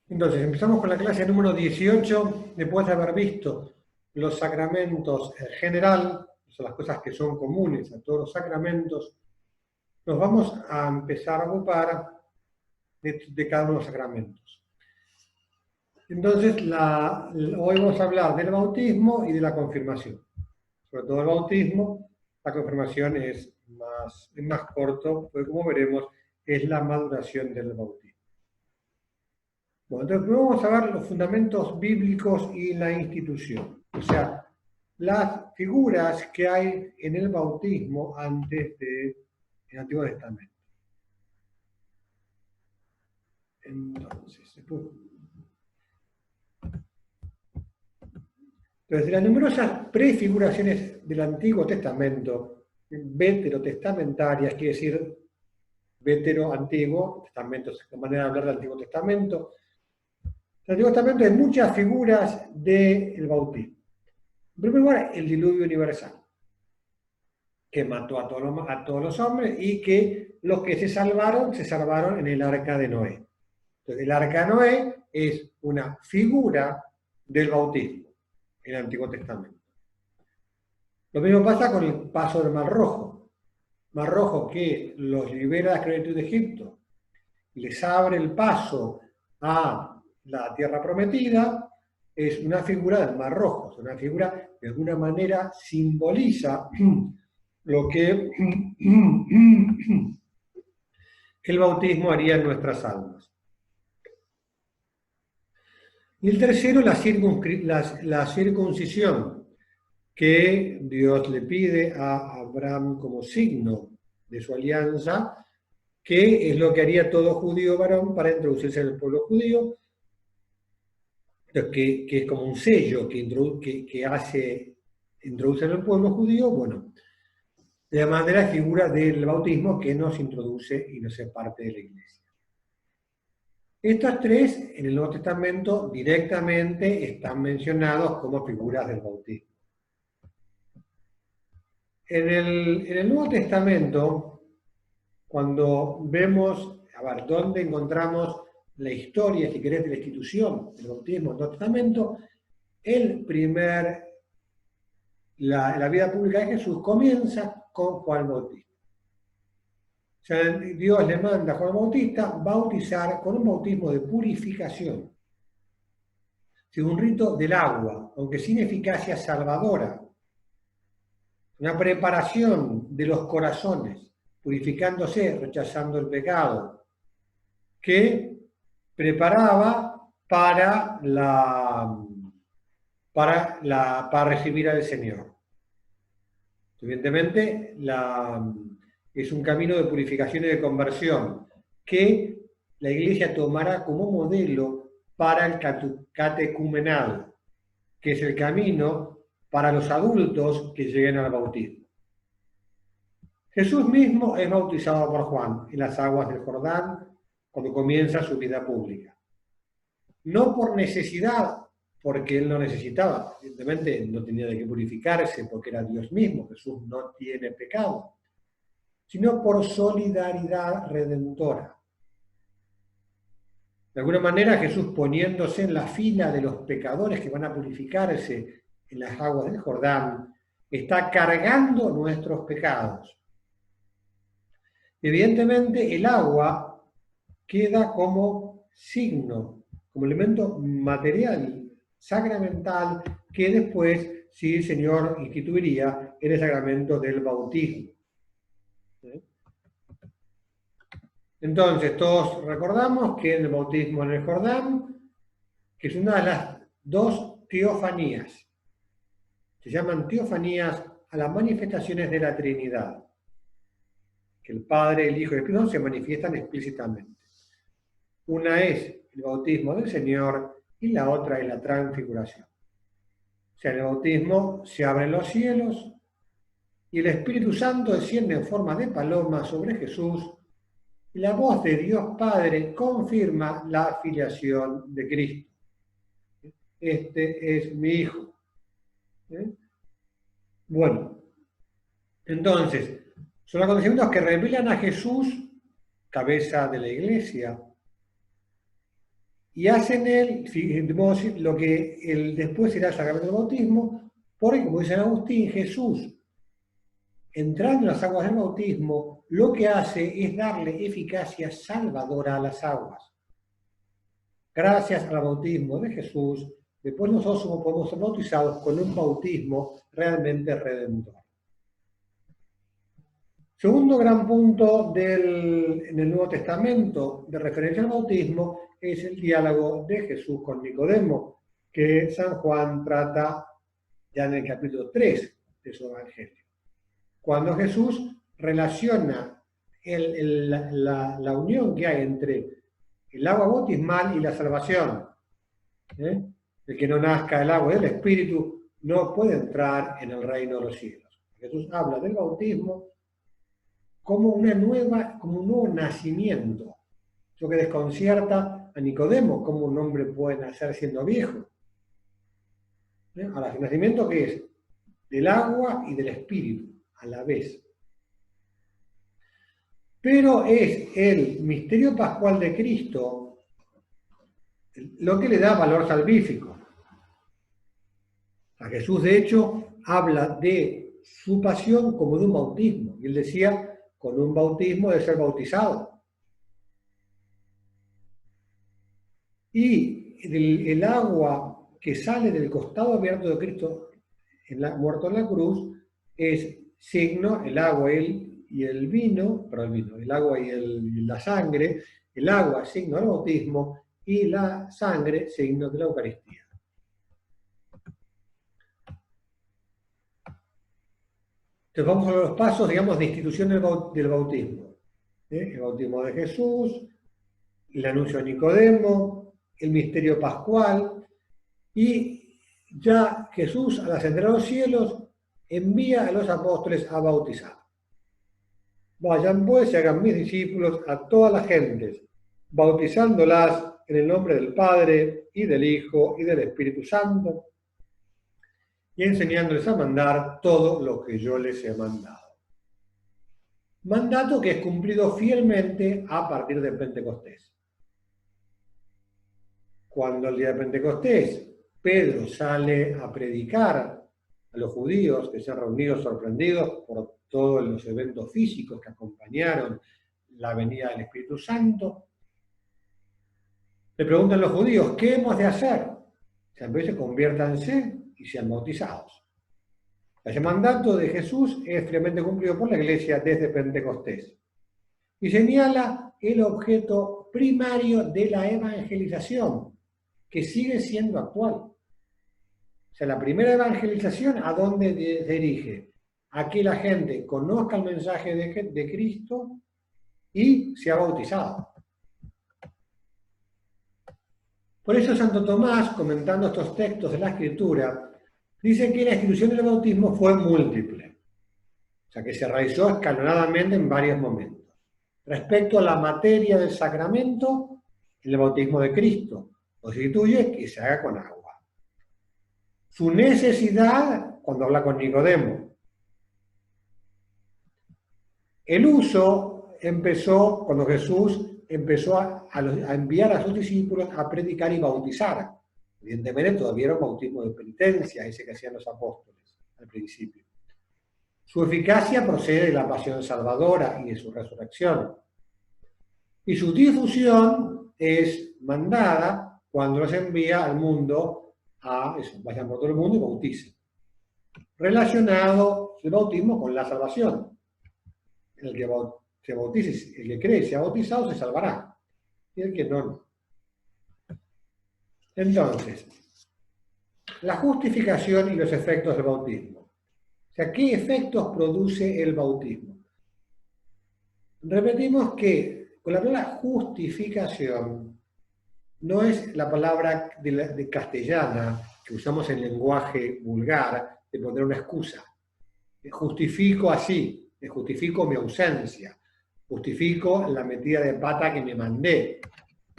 Entonces, empezamos con la clase número 18, después de haber visto los sacramentos en general, son las cosas que son comunes a todos los sacramentos, nos vamos a empezar a ocupar de cada uno de los sacramentos. Entonces, hoy vamos a hablar del bautismo y de la confirmación. Sobre todo el bautismo, la confirmación es más corto, porque como veremos, es la maduración del bautismo. Bueno, entonces vamos a ver los fundamentos bíblicos y la institución. O sea, las figuras que hay en el bautismo antes del Antiguo Testamento. Entonces, de las numerosas prefiguraciones del Antiguo Testamento, veterotestamentarias, quiere decir vetero antiguo, testamento es la manera de hablar del Antiguo Testamento. En el Antiguo Testamento hay muchas figuras del bautismo. En primer lugar, el diluvio universal, que mató a todos los hombres y que los que se salvaron en el arca de Noé. Entonces, el arca de Noé es una figura del bautismo en el Antiguo Testamento. Lo mismo pasa con el paso del Mar Rojo. Mar Rojo que los libera de la esclavitud de Egipto, les abre el paso a la tierra prometida, es una figura del Mar Rojo, es una figura que de alguna manera simboliza lo que el bautismo haría en nuestras almas. Y el tercero, la circuncisión, que Dios le pide a Abraham como signo de su alianza, que es lo que haría todo judío varón para introducirse en el pueblo judío, que es como un sello que hace introducir en el pueblo judío, bueno, de la manera figura del bautismo que nos introduce y nos hace parte de la iglesia. Estos tres en el Nuevo Testamento directamente están mencionados como figuras del bautismo. En el Nuevo Testamento, cuando vemos, a ver, dónde encontramos la historia, si querés, de la institución del bautismo en el Nuevo Testamento, la vida pública de Jesús comienza con Juan Bautista. O sea, Dios le manda a Juan Bautista bautizar con un bautismo de purificación, un rito del agua, aunque sin eficacia salvadora, una preparación de los corazones, purificándose, rechazando el pecado, que preparaba para recibir al Señor. Evidentemente, es un camino de purificación y de conversión que la Iglesia tomará como modelo para el catecumenal, que es el camino para los adultos que lleguen al bautismo. Jesús mismo es bautizado por Juan en las aguas del Jordán cuando comienza su vida pública. No por necesidad, porque él no necesitaba, evidentemente no tenía de qué purificarse porque era Dios mismo, Jesús no tiene pecado, sino por solidaridad redentora. De alguna manera Jesús, poniéndose en la fila de los pecadores que van a purificarse en las aguas del Jordán, está cargando nuestros pecados. Evidentemente el agua queda como signo, como elemento material, sacramental, que después sí el Señor instituiría en el sacramento del bautismo. Entonces, todos recordamos que en el bautismo en el Jordán, que es una de las dos teofanías, se llaman teofanías a las manifestaciones de la Trinidad, que el Padre, el Hijo y el Espíritu se manifiestan explícitamente. Una es el bautismo del Señor y la otra es la transfiguración. O sea, en el bautismo se abren los cielos y el Espíritu Santo desciende en forma de paloma sobre Jesús y la voz de Dios Padre confirma la filiación de Cristo. Este es mi Hijo. Bueno, entonces, son acontecimientos que revelan a Jesús, cabeza de la Iglesia, y hacen él, de modo lo que después será el sacramento del bautismo, porque, como dice San Agustín, Jesús, entrando en las aguas del bautismo, lo que hace es darle eficacia salvadora a las aguas. Gracias al bautismo de Jesús, después nosotros podemos ser bautizados con un bautismo realmente redentor. Segundo gran punto en el Nuevo Testamento de referencia al bautismo es el diálogo de Jesús con Nicodemo, que San Juan trata ya en el capítulo 3 de su Evangelio. Cuando Jesús relaciona la unión que hay entre el agua bautismal y la salvación. El que no nazca del agua y del Espíritu no puede entrar en el reino de los cielos. Jesús habla del bautismo como un nuevo nacimiento. Lo que desconcierta a Nicodemo, cómo un hombre puede nacer siendo viejo. Ahora, ¿el nacimiento qué es? Del agua y del Espíritu, a la vez. Pero es el misterio pascual de Cristo lo que le da valor salvífico. A Jesús, de hecho, habla de su pasión como de un bautismo. Y él decía, con un bautismo de ser bautizado. Y el agua que sale del costado abierto de Cristo muerto en la cruz es signo, el agua y el vino, el agua y la sangre, el agua signo del bautismo y la sangre signo de la Eucaristía. Entonces vamos a ver los pasos, digamos, de institución del bautismo. El bautismo de Jesús, el anuncio a Nicodemo, el misterio pascual, y ya Jesús, al ascender a los cielos, envía a los apóstoles a bautizar. Vayan pues y hagan mis discípulos a todas las gentes, bautizándolas en el nombre del Padre, y del Hijo, y del Espíritu Santo, y enseñándoles a mandar todo lo que yo les he mandado. Mandato que es cumplido fielmente a partir de Pentecostés. Cuando el día de Pentecostés Pedro sale a predicar a los judíos que se han reunido sorprendidos por todos los eventos físicos que acompañaron la venida del Espíritu Santo, le preguntan los judíos, ¿qué hemos de hacer? Dice, conviértanse y sean bautizados. Ese mandato de Jesús es fielmente cumplido por la Iglesia desde Pentecostés. Y señala el objeto primario de la evangelización, que sigue siendo actual. O sea, la primera evangelización, ¿a dónde se dirige? A que la gente conozca el mensaje de Cristo y sea bautizado. Por eso Santo Tomás, comentando estos textos de la Escritura, dice que la institución del bautismo fue múltiple. O sea, que se realizó escalonadamente en varios momentos. Respecto a la materia del sacramento, el bautismo de Cristo constituye que se haga con agua. Su necesidad, cuando habla con Nicodemo. El uso empezó cuando Jesús empezó a enviar a sus discípulos a predicar y bautizar. Evidentemente todavía era un bautismo de penitencia, ese que hacían los apóstoles al principio. Su eficacia procede de la pasión salvadora y de su resurrección. Y su difusión es mandada cuando los envía al mundo vayan por todo el mundo y bauticen. Relacionado el bautismo con la salvación. El que se bautice, el que cree y sea bautizado se salvará. Y el que no. Entonces, la justificación y los efectos del bautismo. O sea, ¿qué efectos produce el bautismo? Repetimos que con la palabra justificación no es la palabra de castellana que usamos en lenguaje vulgar de poner una excusa. Justifico así, justifico mi ausencia, justifico la metida de pata que me mandé.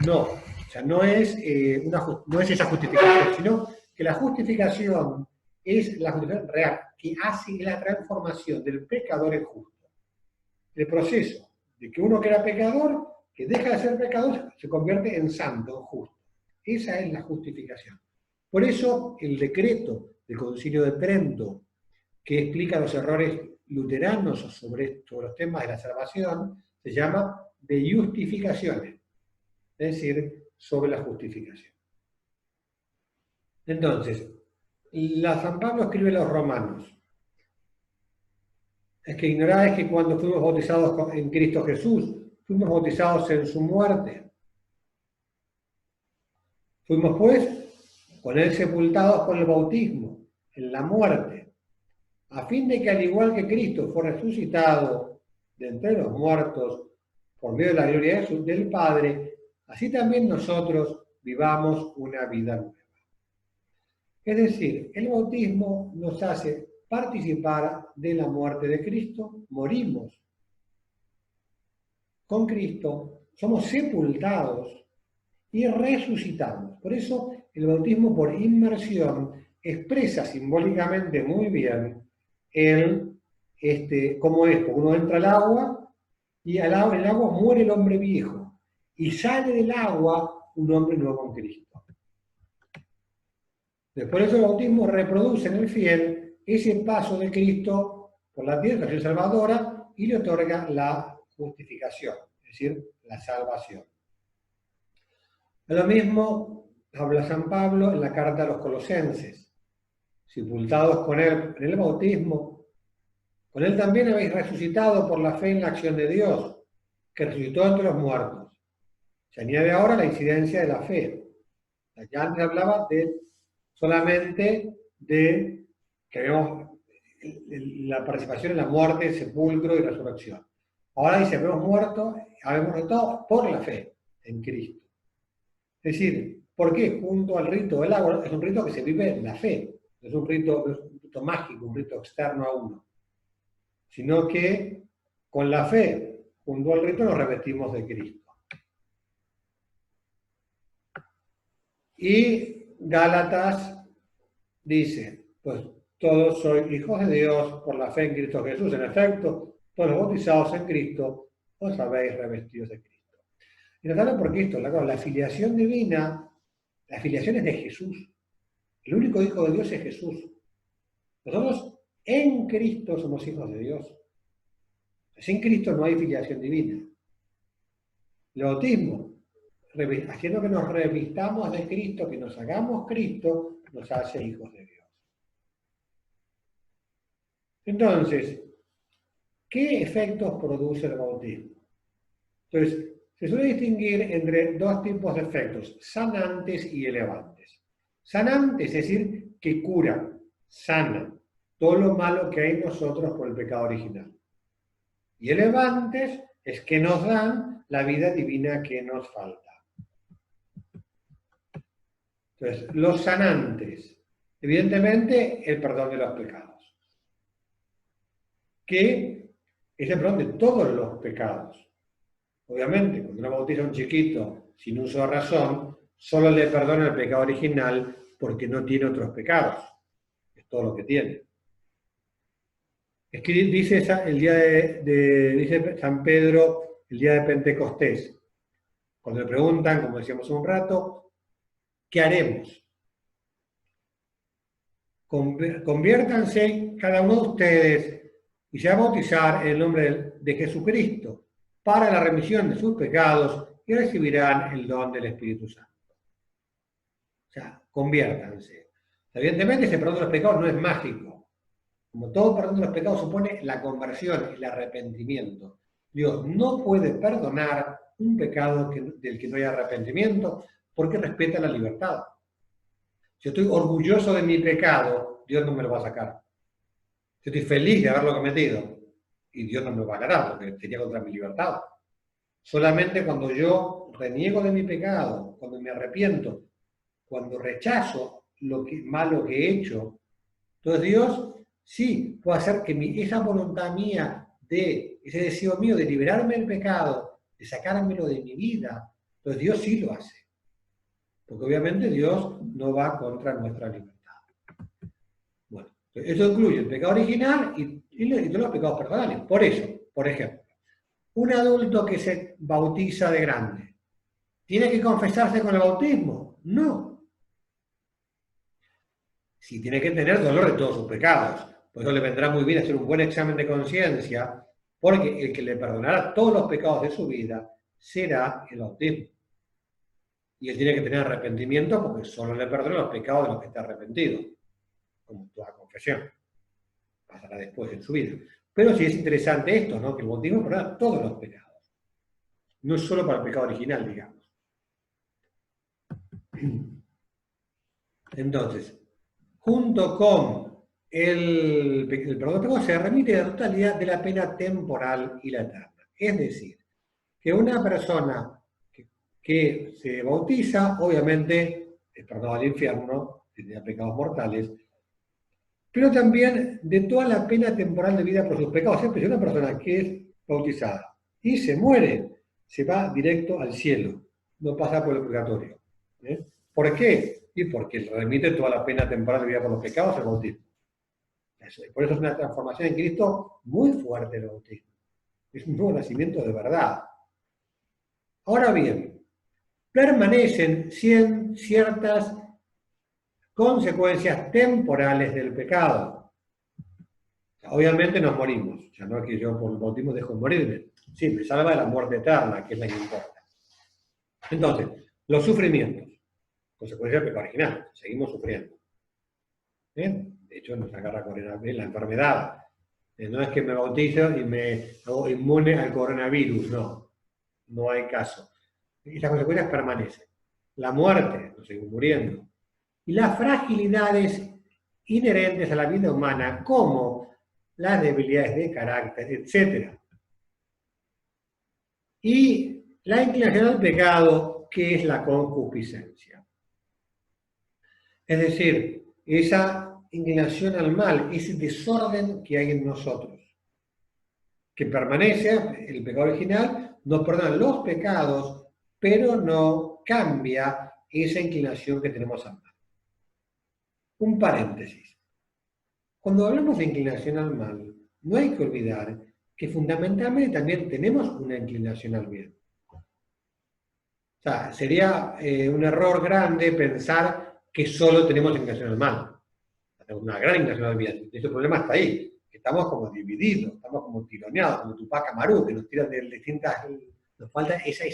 No, o sea, no es esa justificación, sino que la justificación es la justificación real, que hace la transformación del pecador en justo. El proceso de que uno que era pecador, que deja de ser pecador, se convierte en santo, en justo. Esa es la justificación. Por eso el decreto del Concilio de Trento, que explica los errores luteranos sobre los temas de la salvación, se llama de justificaciones, es decir, sobre la justificación. Entonces, San Pablo escribe a los romanos, es que ignoráis que cuando fuimos bautizados en Cristo Jesús, fuimos bautizados en su muerte. Fuimos pues con él sepultados con el bautismo, en la muerte, a fin de que al igual que Cristo fue resucitado de entre los muertos por medio de la gloria del Padre, así también nosotros vivamos una vida nueva. Es decir, el bautismo nos hace participar de la muerte de Cristo, morimos con Cristo, somos sepultados y resucitamos. Por eso el bautismo por inmersión expresa simbólicamente muy bien cómo es, porque uno entra al agua y en el agua muere el hombre viejo y sale del agua un hombre nuevo en Cristo. Por eso el bautismo reproduce en el fiel ese paso de Cristo por la tierra, que es salvadora, y le otorga la justificación, es decir, la salvación. Lo mismo habla San Pablo en la carta a los Colosenses. Sepultados con él en el bautismo, con él también habéis resucitado por la fe en la acción de Dios, que resucitó entre los muertos. Se añade ahora la incidencia de la fe. Ya antes hablaba solamente de que vemos la participación en la muerte, sepulcro y resurrección. Ahora dice, habemos resucitado por la fe en Cristo. Es decir, ¿por qué? Junto al rito del agua, es un rito que se vive en la fe, no es un rito mágico, un rito externo a uno, sino que con la fe, junto al rito, nos revestimos de Cristo. Y Gálatas dice, pues todos sois hijos de Dios por la fe en Cristo Jesús. En efecto, todos los bautizados en Cristo os habéis revestidos de Cristo. Y nos habla por Cristo, la filiación divina, la filiación es de Jesús. El único hijo de Dios es Jesús. Nosotros en Cristo somos hijos de Dios. Sin Cristo no hay filiación divina. El bautismo, haciendo que nos revistamos de Cristo, que nos hagamos Cristo, nos hace hijos de Dios. Entonces, ¿qué efectos produce el bautismo? Entonces, se suele distinguir entre dos tipos de efectos, sanantes y elevantes. Sanantes, es decir, que curan, sanan todo lo malo que hay en nosotros por el pecado original. Y elevantes es que nos dan la vida divina que nos falta. Entonces, los sanantes, evidentemente, el perdón de los pecados. Que es el perdón de todos los pecados. Obviamente, cuando uno bautiza a un chiquito sin uso de razón, solo le perdona el pecado original porque no tiene otros pecados. Es todo lo que tiene. Es que dice dice San Pedro el día de Pentecostés. Cuando le preguntan, como decíamos un rato, ¿qué haremos? Conviértanse cada uno de ustedes y se va a bautizar en el nombre de Jesucristo para la remisión de sus pecados y recibirán el don del Espíritu Santo. O sea, conviértanse. Evidentemente, ese perdón de los pecados no es mágico. Como todo perdón de los pecados supone la conversión, el arrepentimiento. Dios no puede perdonar un pecado del que no hay arrepentimiento porque respeta la libertad. Si yo estoy orgulloso de mi pecado, Dios no me lo va a sacar. Si estoy feliz de haberlo cometido, y Dios no me va a ganar, porque sería contra mi libertad. Solamente cuando yo reniego de mi pecado, cuando me arrepiento, cuando rechazo lo malo que he hecho, entonces Dios sí puede hacer que esa voluntad mía, ese deseo mío de liberarme del pecado, de sacármelo de mi vida, entonces Dios sí lo hace. Porque obviamente Dios no va contra nuestra libertad. Bueno, eso incluye el pecado original y todos los pecados personales. Por eso, por ejemplo, un adulto que se bautiza de grande, ¿tiene que confesarse con el bautismo? No. Si tiene que tener dolor de todos sus pecados. Por eso le vendrá muy bien hacer un buen examen de conciencia, porque el que le perdonará todos los pecados de su vida será el bautismo. Y él tiene que tener arrepentimiento porque solo le perdona los pecados de los que está arrepentido, como toda confesión. Pasará después en su vida. Pero sí es interesante esto, ¿no? Que el bautismo perdona todos los pecados. No es solo para el pecado original, digamos. Entonces, junto con el perdón de pecados se remite a la totalidad de la pena temporal y la eterna. Es decir, que una persona que se bautiza, obviamente, es perdonado al infierno, tenía pecados mortales, pero también de toda la pena temporal de vida por sus pecados. Siempre si una persona que es bautizada y se muere, se va directo al cielo, no pasa por el purgatorio. ¿Por qué? Y porque remite toda la pena temporal de vida por los pecados al bautismo. Por eso es una transformación en Cristo muy fuerte el bautismo. Es un nuevo nacimiento de verdad. Ahora bien, permanecen ciertas consecuencias temporales del pecado. Obviamente nos morimos. O sea, no es que yo por el bautismo dejo de morirme. Sí, me salva de la muerte eterna, que es la que importa. Entonces, los sufrimientos, consecuencia del pecado original, seguimos sufriendo. De hecho, nos agarra la enfermedad. No es que me bautizo y me hago inmune al coronavirus, no. No hay caso. Y las consecuencias permanecen. La muerte, nos seguimos muriendo. Y las fragilidades inherentes a la vida humana, como las debilidades de carácter, etc. Y la inclinación al pecado, que es la concupiscencia. Es decir, esa inclinación al mal, ese desorden que hay en nosotros, que permanece, el pecado original, nos perdona los pecados, pero no cambia esa inclinación que tenemos al mal. Un paréntesis. Cuando hablamos de inclinación al mal, no hay que olvidar que fundamentalmente también tenemos una inclinación al bien. O sea, sería un error grande pensar que solo tenemos inclinación al mal. Tenemos una gran inclinación al bien. Y ese problema está ahí. Estamos como divididos, estamos como tironeados, como Tupac Amaru, que nos tiran de distintas... Nos falta esa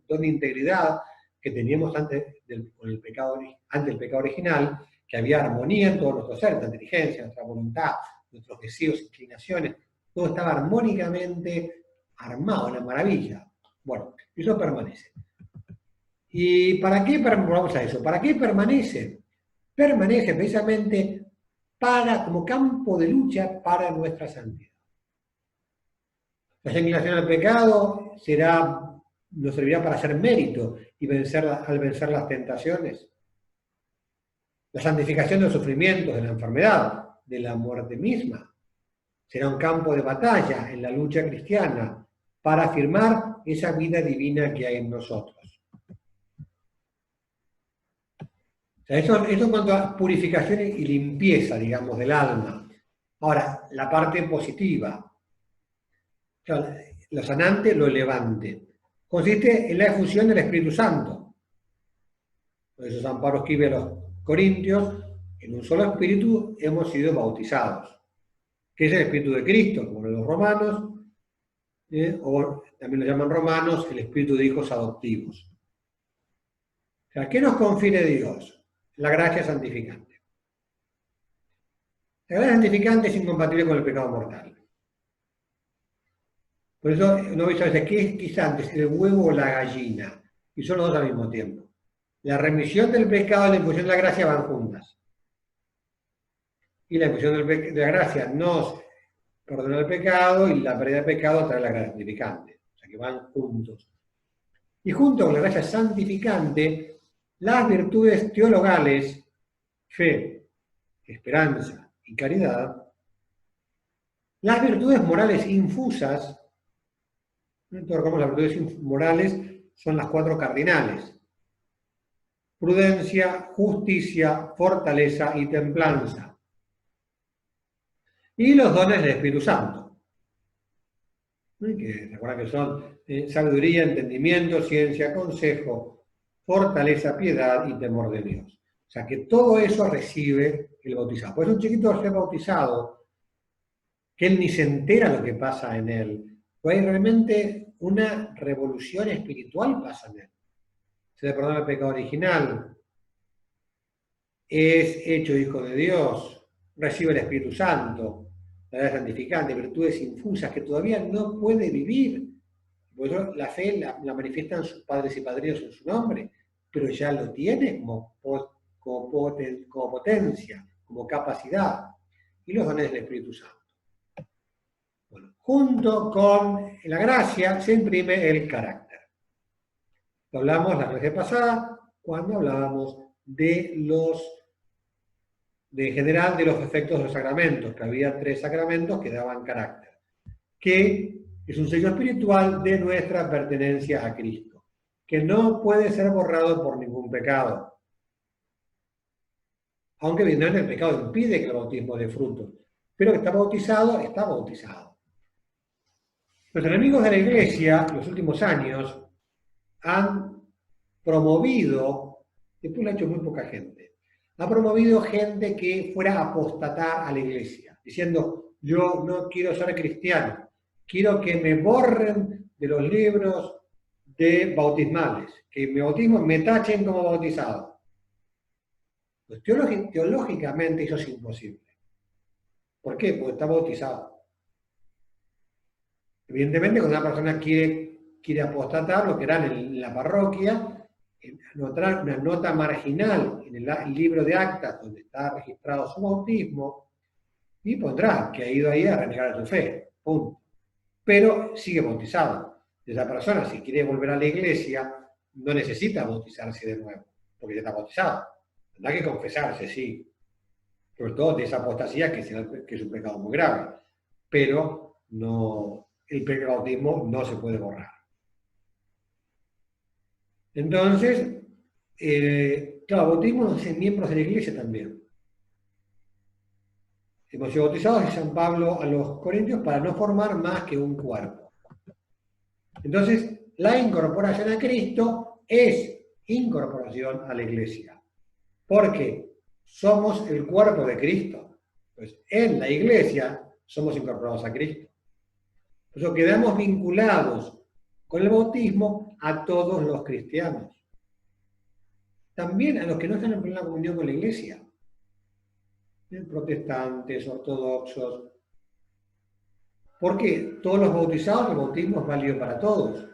don de integridad que teníamos antes del pecado original, que había armonía en todo nuestro ser, nuestra inteligencia, nuestra voluntad, nuestros deseos, inclinaciones, todo estaba armónicamente armado, una maravilla. Bueno, eso permanece. ¿Y para qué vamos a eso? ¿Para qué permanece? Permanece precisamente como campo de lucha para nuestra santidad. La inclinación al pecado nos servirá para hacer mérito y al vencer las tentaciones. La santificación de los sufrimientos, de la enfermedad, de la muerte misma. Será un campo de batalla en la lucha cristiana para afirmar esa vida divina que hay en nosotros. O sea, eso en cuanto a purificación y limpieza, digamos, del alma. Ahora, la parte positiva. Lo sanante, lo elevante. Consiste en la efusión del Espíritu Santo. Por eso San Pablo escribe a los Corintios, en un solo Espíritu hemos sido bautizados. Que es el Espíritu de Cristo, como los romanos, o también lo llaman romanos, el Espíritu de hijos adoptivos. O sea, ¿qué nos confiere Dios? La gracia santificante. La gracia santificante es incompatible con el pecado mortal. Por eso uno dice a veces, ¿qué es quizá antes, el huevo o la gallina? Y son los dos al mismo tiempo. La remisión del pecado y la infusión de la gracia van juntas. Y la infusión de la gracia nos perdona el pecado y la pérdida del pecado trae la gracia santificante. O sea que van juntos. Y junto con la gracia santificante, las virtudes teologales, fe, esperanza y caridad, las virtudes morales infusas. Entonces, las virtudes morales son las 4 cardinales: prudencia, justicia, fortaleza y templanza. Y los dones del Espíritu Santo, que recuerda que son sabiduría, entendimiento, ciencia, consejo, fortaleza, piedad y temor de Dios. O sea que todo eso recibe el bautizado. Pues un chiquito al ser bautizado, que él ni se entera lo que pasa en él, pues hay realmente una revolución espiritual pasa en él. Se le perdona el pecado original, es hecho hijo de Dios, recibe el Espíritu Santo, la vida santificante, virtudes infusas que todavía no puede vivir. Por eso la fe la manifiestan sus padres y padrinos en su nombre, pero ya lo tiene como potencia, como capacidad, y los dones del Espíritu Santo. Bueno, junto con la gracia se imprime el carácter. Lo hablamos la clase pasada cuando hablábamos en general de los efectos de los sacramentos, que había 3 sacramentos que daban carácter, que es un sello espiritual de nuestra pertenencia a Cristo, que no puede ser borrado por ningún pecado. Aunque evidentemente el pecado impide que el bautismo dé frutos, pero que está bautizado, está bautizado. Los enemigos de la Iglesia, en los últimos años, han promovido, después lo ha hecho muy poca gente, ha promovido gente que fuera a apostatar a la Iglesia, diciendo, yo no quiero ser cristiano, quiero que me borren de los libros de bautismales, que mi bautismo me tachen como bautizado. Pues teológicamente eso es imposible. ¿Por qué? Porque está bautizado. Evidentemente, cuando una persona quiere apostatar, lo que harán en la parroquia, anotarán una nota marginal en el libro de actas donde está registrado su bautismo y pondrá que ha ido ahí a renegar a su fe. Punto. Pero sigue bautizado. Esa persona, si quiere volver a la iglesia, no necesita bautizarse de nuevo, porque ya está bautizado. Tendrá que confesarse, sí. Sobre todo de esa apostasía que es un pecado muy grave. Pero el bautismo no se puede borrar. Entonces, claro, bautismo nos hace miembros de la iglesia también. Hemos sido bautizados, dice San Pablo a los Corintios, para no formar más que un cuerpo. Entonces, la incorporación a Cristo es incorporación a la iglesia. Porque somos el cuerpo de Cristo. Pues en la iglesia somos incorporados a Cristo. Por eso quedamos vinculados con el bautismo a todos los cristianos. También a los que no están en plena comunión con la iglesia. Protestantes, ortodoxos. ¿Por qué? Todos los bautizados, el bautismo es válido para todos.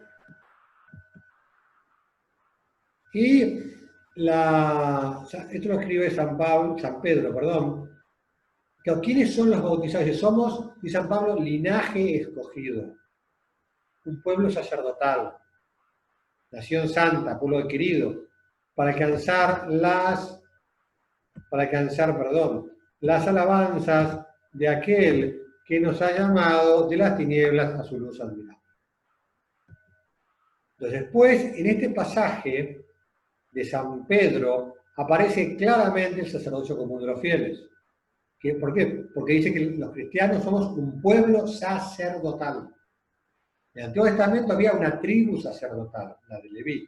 Y esto lo escribe San Pedro. ¿Quiénes son los bautizados? Somos, dice San Pablo, linaje escogido, un pueblo sacerdotal, nación santa, pueblo adquirido, para alcanzar las alabanzas de aquel que nos ha llamado de las tinieblas a su luz admirable. Entonces, después, en este pasaje de San Pedro, aparece claramente el sacerdocio común de los fieles. ¿Por qué? Porque dice que los cristianos somos un pueblo sacerdotal. En el Antiguo Testamento había una tribu sacerdotal, la de Leví.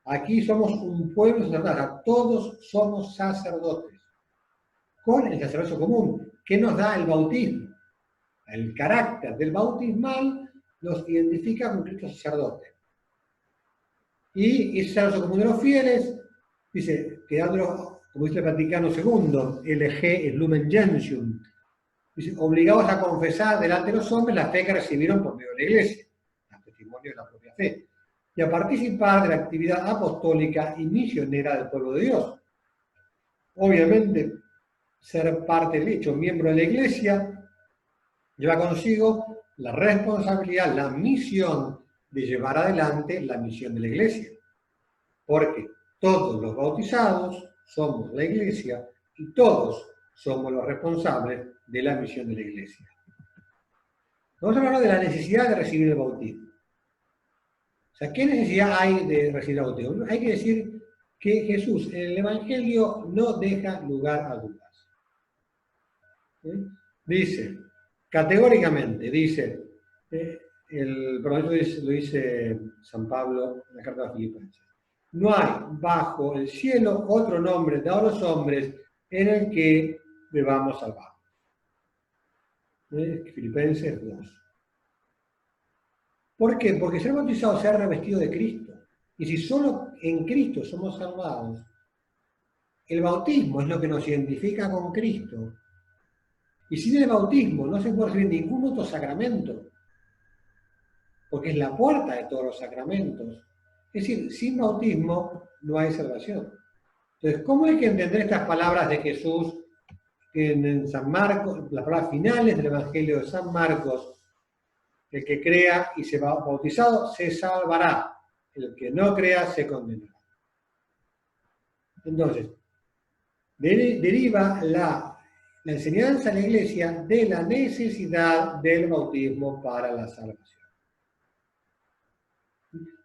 Aquí somos un pueblo sacerdotal, todos somos sacerdotes. Con el sacerdocio común, que nos da el bautismo. El carácter del bautismal nos identifica con Cristo sacerdote. Y ese sacerdocio común de los fieles, dice, quedándolo, como dice el Vaticano II, LG et Lumen Gentium, dice, obligados a confesar delante de los hombres la fe que recibieron por medio de la Iglesia, el testimonio de la propia fe, y a participar de la actividad apostólica y misionera del pueblo de Dios. Obviamente, ser parte del hecho, miembro de la Iglesia, lleva consigo la responsabilidad, la misión de llevar adelante la misión de la Iglesia. Porque todos los bautizados somos la Iglesia y todos somos los responsables de la misión de la Iglesia. Vamos a hablar de la necesidad de recibir el bautismo. O sea, ¿qué necesidad hay de recibir el bautismo? Hay que decir que Jesús en el Evangelio no deja lugar a dudas. Dice, categóricamente, dice, lo dice San Pablo en la carta de los Filipenses, no hay bajo el cielo otro nombre dado a los hombres en el que debamos salvar. Filipenses 2. ¿Por qué? Porque ser bautizado se ha revestido de Cristo. Y si solo en Cristo somos salvados, el bautismo es lo que nos identifica con Cristo. Y sin el bautismo no se puede recibir ningún otro sacramento, porque es la puerta de todos los sacramentos. Es decir, sin bautismo no hay salvación. Entonces, ¿cómo hay que entender estas palabras de Jesús en San Marcos, las palabras finales del Evangelio de San Marcos? El que crea y se va bautizado se salvará. El que no crea se condenará. Entonces, deriva la enseñanza de la Iglesia de la necesidad del bautismo para la salvación.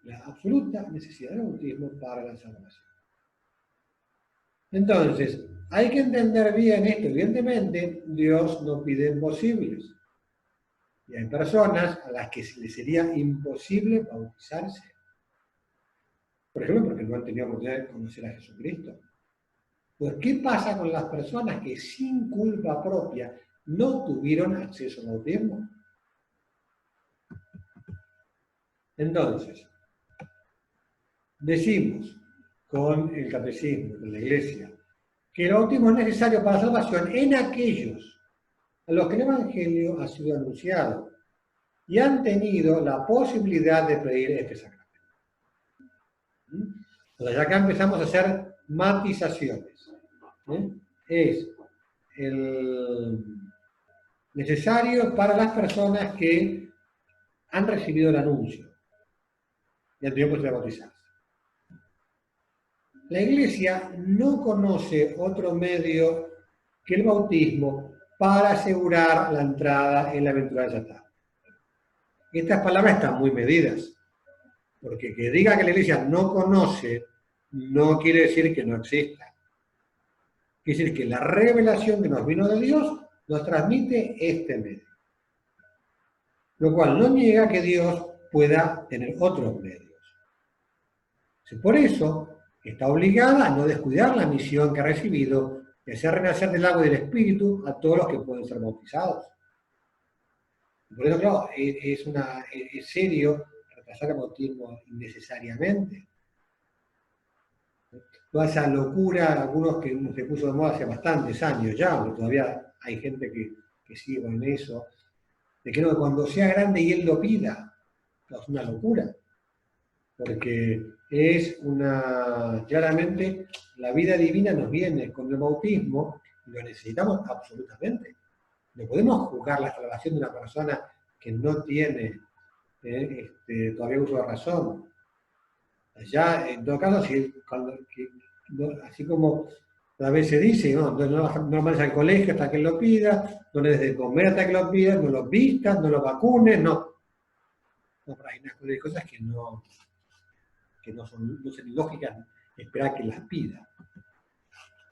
La absoluta necesidad del bautismo para la salvación. Entonces, hay que entender bien esto. Evidentemente, Dios no pide imposibles. Y hay personas a las que les sería imposible bautizarse. Por ejemplo, porque no han tenido oportunidad de conocer a Jesucristo. Pues, ¿qué pasa con las personas que sin culpa propia no tuvieron acceso al bautismo? Entonces, decimos con el catecismo, con la Iglesia, que el bautismo es necesario para la salvación en aquellos a los que el Evangelio ha sido anunciado y han tenido la posibilidad de pedir este sacramento. Entonces acá empezamos a hacer matizaciones. Es necesario para las personas que han recibido el anuncio y han tenido posibilidad de bautizarse. La Iglesia no conoce otro medio que el bautismo para asegurar la entrada en la aventura de Satán. Estas palabras están muy medidas, porque que diga que la Iglesia no conoce no quiere decir que no exista. Quiere decir que la revelación que nos vino de Dios nos transmite este medio. Lo cual no niega que Dios pueda tener otros medios. Por eso está obligada a no descuidar la misión que ha recibido de hacer renacer del agua y del Espíritu a todos los que pueden ser bautizados. Por eso, claro, es serio retrasar el bautismo innecesariamente. Toda esa locura, algunos que se puso de moda hace bastantes años ya, porque todavía hay gente que sigue con eso, de que no, cuando sea grande y él lo pida, es una locura. Porque claramente la vida divina nos viene con el bautismo y lo necesitamos absolutamente. No podemos juzgar la salvación de una persona que no tiene todavía uso de razón. Ya, en todo caso, así como a veces se dice, no mandes al colegio hasta que él lo pida, no le des de comer hasta que lo pida, no lo vistas, no lo vacunes, no. Hay cosas que no son lógicas esperar que las pida.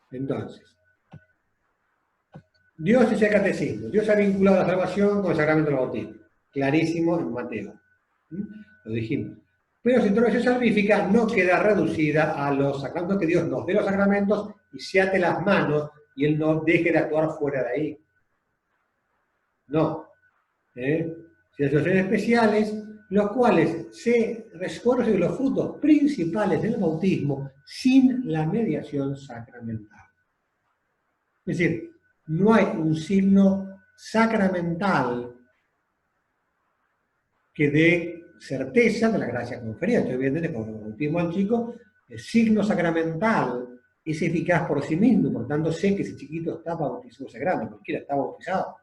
Entonces, Dios es el catecismo. Dios ha vinculado la salvación con el sacramento del bautismo. Clarísimo en Mateo. Lo dijimos. Pero su intervención salvífica no queda reducida a los sacramentos, que Dios nos dé los sacramentos y se ate las manos y Él no deje de actuar fuera de ahí. No. Si hay situaciones especiales, los cuales se reconocen los frutos principales del bautismo sin la mediación sacramental. Es decir, no hay un signo sacramental que dé certeza de la gracia conferida. Estoy viendo que con el bautismo al chico, el signo sacramental es eficaz por sí mismo, por tanto sé que ese chiquito está bautizado, ese grande, cualquiera está bautizado.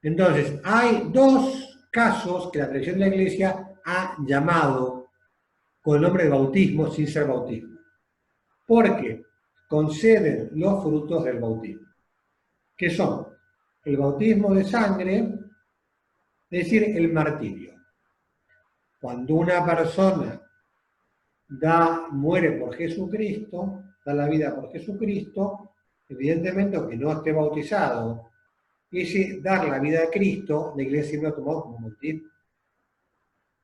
Entonces, hay dos casos que la tradición de la Iglesia ha llamado con el nombre de bautismo sin ser bautismo. Porque conceden los frutos del bautismo, que son el bautismo de sangre, es decir, el martirio. Cuando una persona muere por Jesucristo, da la vida por Jesucristo, evidentemente, aunque no esté bautizado, ese dar la vida a Cristo, la Iglesia siempre lo ha tomado como bautismo.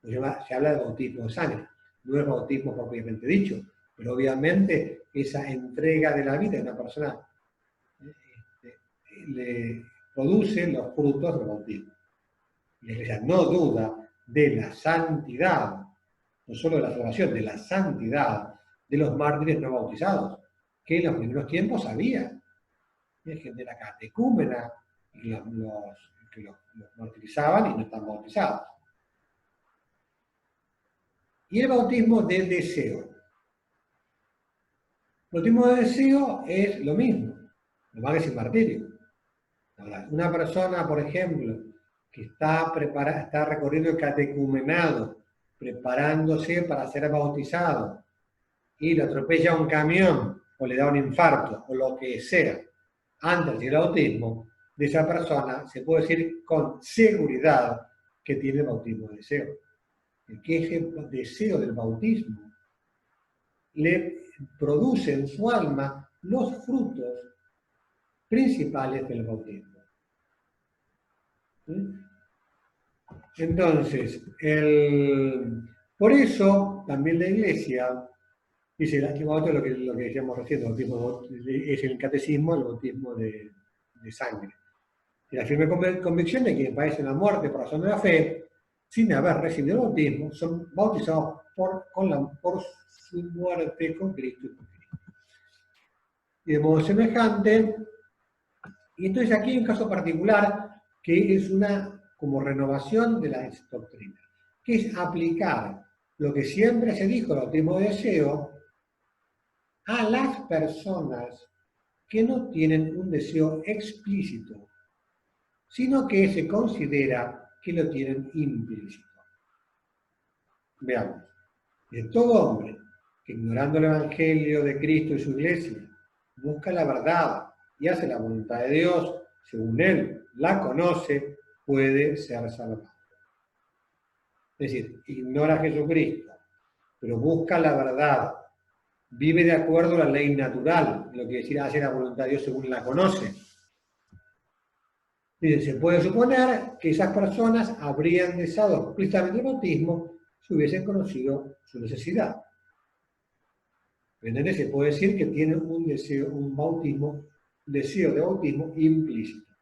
Se habla de bautismo de sangre. No es bautismo propiamente dicho, pero obviamente esa entrega de la vida de una persona le produce los frutos del bautismo. Y la Iglesia no duda de la santidad, no solo de la salvación, de la santidad de los mártires no bautizados, que en los primeros tiempos había. Hay gente de la catecúmena que los martirizaban y no están bautizados. Y el bautismo del deseo. El bautismo del deseo es lo mismo, lo más que sin martirio. Ahora, una persona, por ejemplo, que está recorriendo el catecumenado, preparándose para ser bautizado, y le atropella un camión, o le da un infarto, o lo que sea, antes del bautismo, de esa persona se puede decir con seguridad que tiene bautismo de deseo. Que ese deseo del bautismo le produce en su alma los frutos principales del bautismo. ¿Sí? Entonces, por eso también la Iglesia dice, lo que decíamos recién, el bautismo es el catecismo, el bautismo de sangre. Y la firme convicción de que padecen la muerte por razón de la fe, sin haber recibido el bautismo, son bautizados por su muerte con Cristo y con Cristo. Y de modo semejante, y entonces aquí hay un caso particular que es una como renovación de la doctrina, que es aplicar lo que siempre se dijo, el bautismo de deseo, a las personas que no tienen un deseo explícito, sino que se considera que lo tienen implícito. Veamos, de todo hombre que ignorando el Evangelio de Cristo y su Iglesia, busca la verdad y hace la voluntad de Dios, según él la conoce, puede ser salvado. Es decir, ignora a Jesucristo, pero busca la verdad, vive de acuerdo a la ley natural, lo que decir hace la voluntad de Dios según la conoce. Se puede suponer que esas personas habrían deseado explícitamente el bautismo si hubiesen conocido su necesidad. ¿Entendés? Se puede decir que tienen un deseo de bautismo implícito.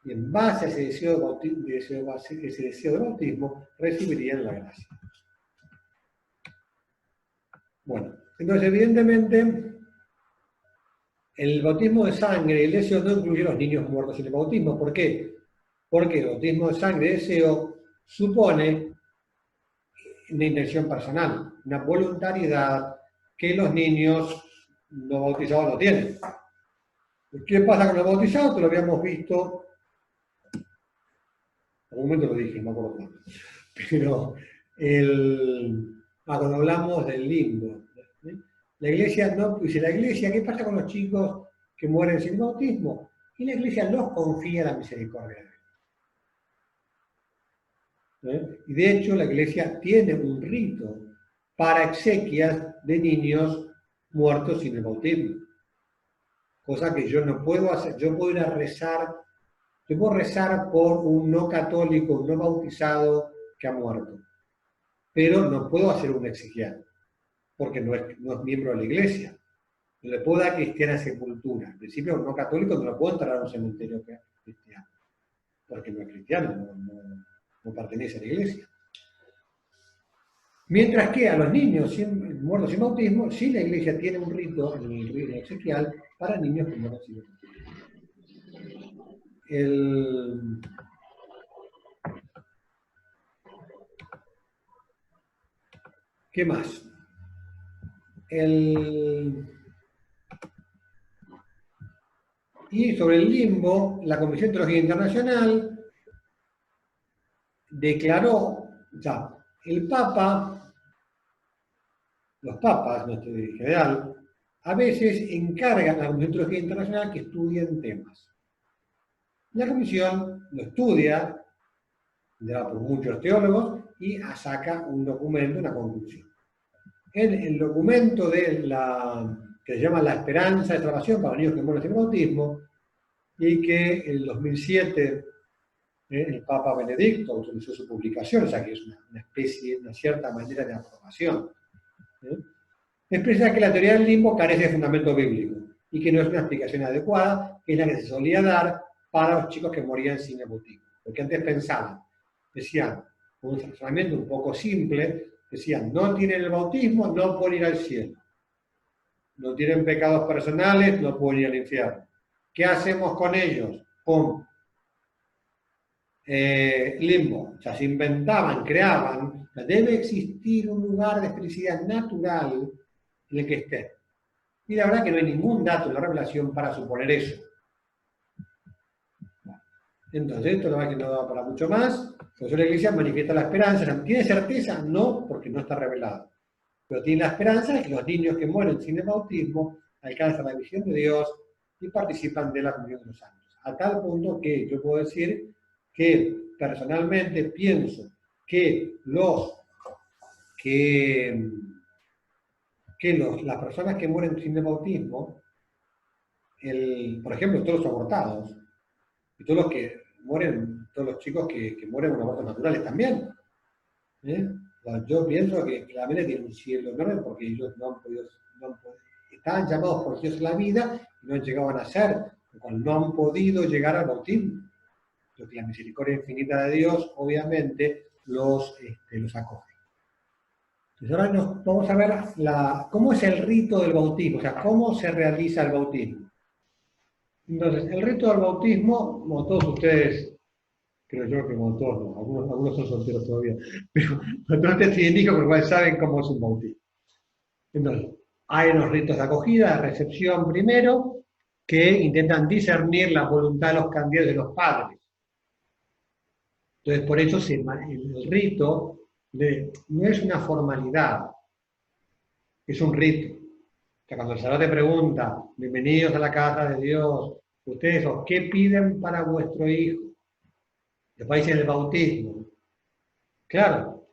Y en base a ese deseo de bautismo, recibirían la gracia. Bueno, entonces evidentemente el bautismo de sangre y el deseo no incluye a los niños muertos en el bautismo. ¿Por qué? Porque el bautismo de sangre y deseo supone una intención personal, una voluntariedad que los niños no bautizados no tienen. ¿Qué pasa con los bautizados? Te lo habíamos visto, en un momento lo dije, no me acuerdo cuándo, pero cuando hablamos del limbo, ¿sí? La Iglesia no, dice la Iglesia, ¿qué pasa con los chicos que mueren sin bautismo? Y la Iglesia los confía a la misericordia de Dios. Y de hecho la Iglesia tiene un rito para exequias de niños muertos sin el bautismo. Cosa que yo no puedo hacer. Yo puedo ir a rezar, yo puedo rezar por un no católico, un no bautizado que ha muerto. Pero no puedo hacer una exequia, porque no es miembro de la Iglesia. No le puedo dar cristiana sepultura. En principio, un no católico no lo puedo entrar a un cementerio cristiano, porque no es cristiano, no pertenece a la Iglesia. Mientras que a los niños muertos sin bautismo, sí la Iglesia tiene un rito, el rito exequial, para niños que mueren sin bautismo. ¿Qué más? Y sobre el limbo, la Comisión Teológica Internacional declaró, ya, el Papa, los papas, en general, a veces encargan a la Comisión Teológica Internacional que estudien temas. La comisión lo estudia, por muchos teólogos, y saca un documento, una conclusión. En el documento que se llama La Esperanza de Salvación para los niños que mueren sin bautismo, y que en 2007 El Papa Benedicto autorizó su publicación, o sea que es una especie, una cierta manera de aprobación. Expresa que la teoría del limbo carece de fundamento bíblico y que no es una explicación adecuada, que es la que se solía dar para los chicos que morían sin el bautismo. Porque antes pensaban, decían, con un razonamiento un poco simple, decían, no tienen el bautismo, no pueden ir al cielo. No tienen pecados personales, no pueden ir al infierno. ¿Qué hacemos con ellos? ¡Pum! Limbo. O sea, se inventaban, creaban. Debe existir un lugar de felicidad natural en el que estén. Y la verdad que no hay ningún dato en la revelación para suponer eso. Entonces, esto no da para mucho más. Por eso la Iglesia manifiesta la esperanza. ¿Tiene certeza? No, porque no está revelado. Pero tiene la esperanza de que los niños que mueren sin el bautismo alcanzan la visión de Dios y participan de la comunión de los santos. A tal punto que yo puedo decir que personalmente pienso que las personas que mueren sin el bautismo, por ejemplo, todos los abortados, y todos los que mueren, todos los chicos que mueren con abortos naturales también, yo pienso que claramente tienen un cielo enorme porque ellos estaban llamados por Dios a la vida y no han llegado a nacer, lo cual no han podido llegar al bautismo. Entonces la misericordia infinita de Dios obviamente los acoge. Entonces ahora vamos a ver cómo es el rito del bautismo, o sea, cómo se realiza el bautismo. Entonces, el rito del bautismo, como todos ustedes, creo yo que como todos, no, algunos son solteros todavía, pero todos ustedes se identifican con lo cual saben cómo es un bautismo. Entonces, hay unos ritos de acogida, de recepción primero, que intentan discernir la voluntad de los candidatos de los padres. Entonces, por eso el rito no es una formalidad, es un rito. O sea, cuando el sacerdote pregunta, bienvenidos a la casa de Dios, ustedes, ¿qué piden para vuestro hijo? Después dicen el bautismo. Claro,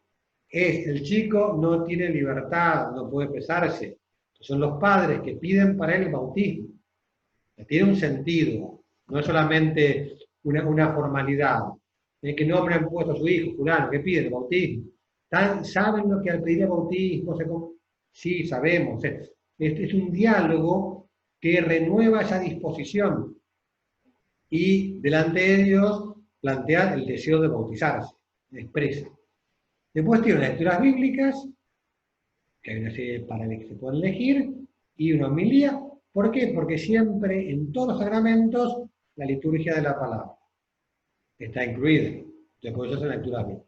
el chico no tiene libertad, no puede pesarse. Son los padres que piden para él el bautismo. Tiene un sentido, no es solamente una formalidad. Que nombre han puesto a su hijo, fulano, que pide el bautismo. ¿Saben lo que al pedir el bautismo Sí, sabemos. Este es un diálogo que renueva esa disposición y delante de Dios plantea el deseo de bautizarse, expresa. Después tiene unas lecturas bíblicas, que hay una serie para que se pueden elegir, y una homilía. ¿Por qué? Porque siempre en todos los sacramentos la liturgia de la palabra está incluida. Después eso es la lectura bíblica.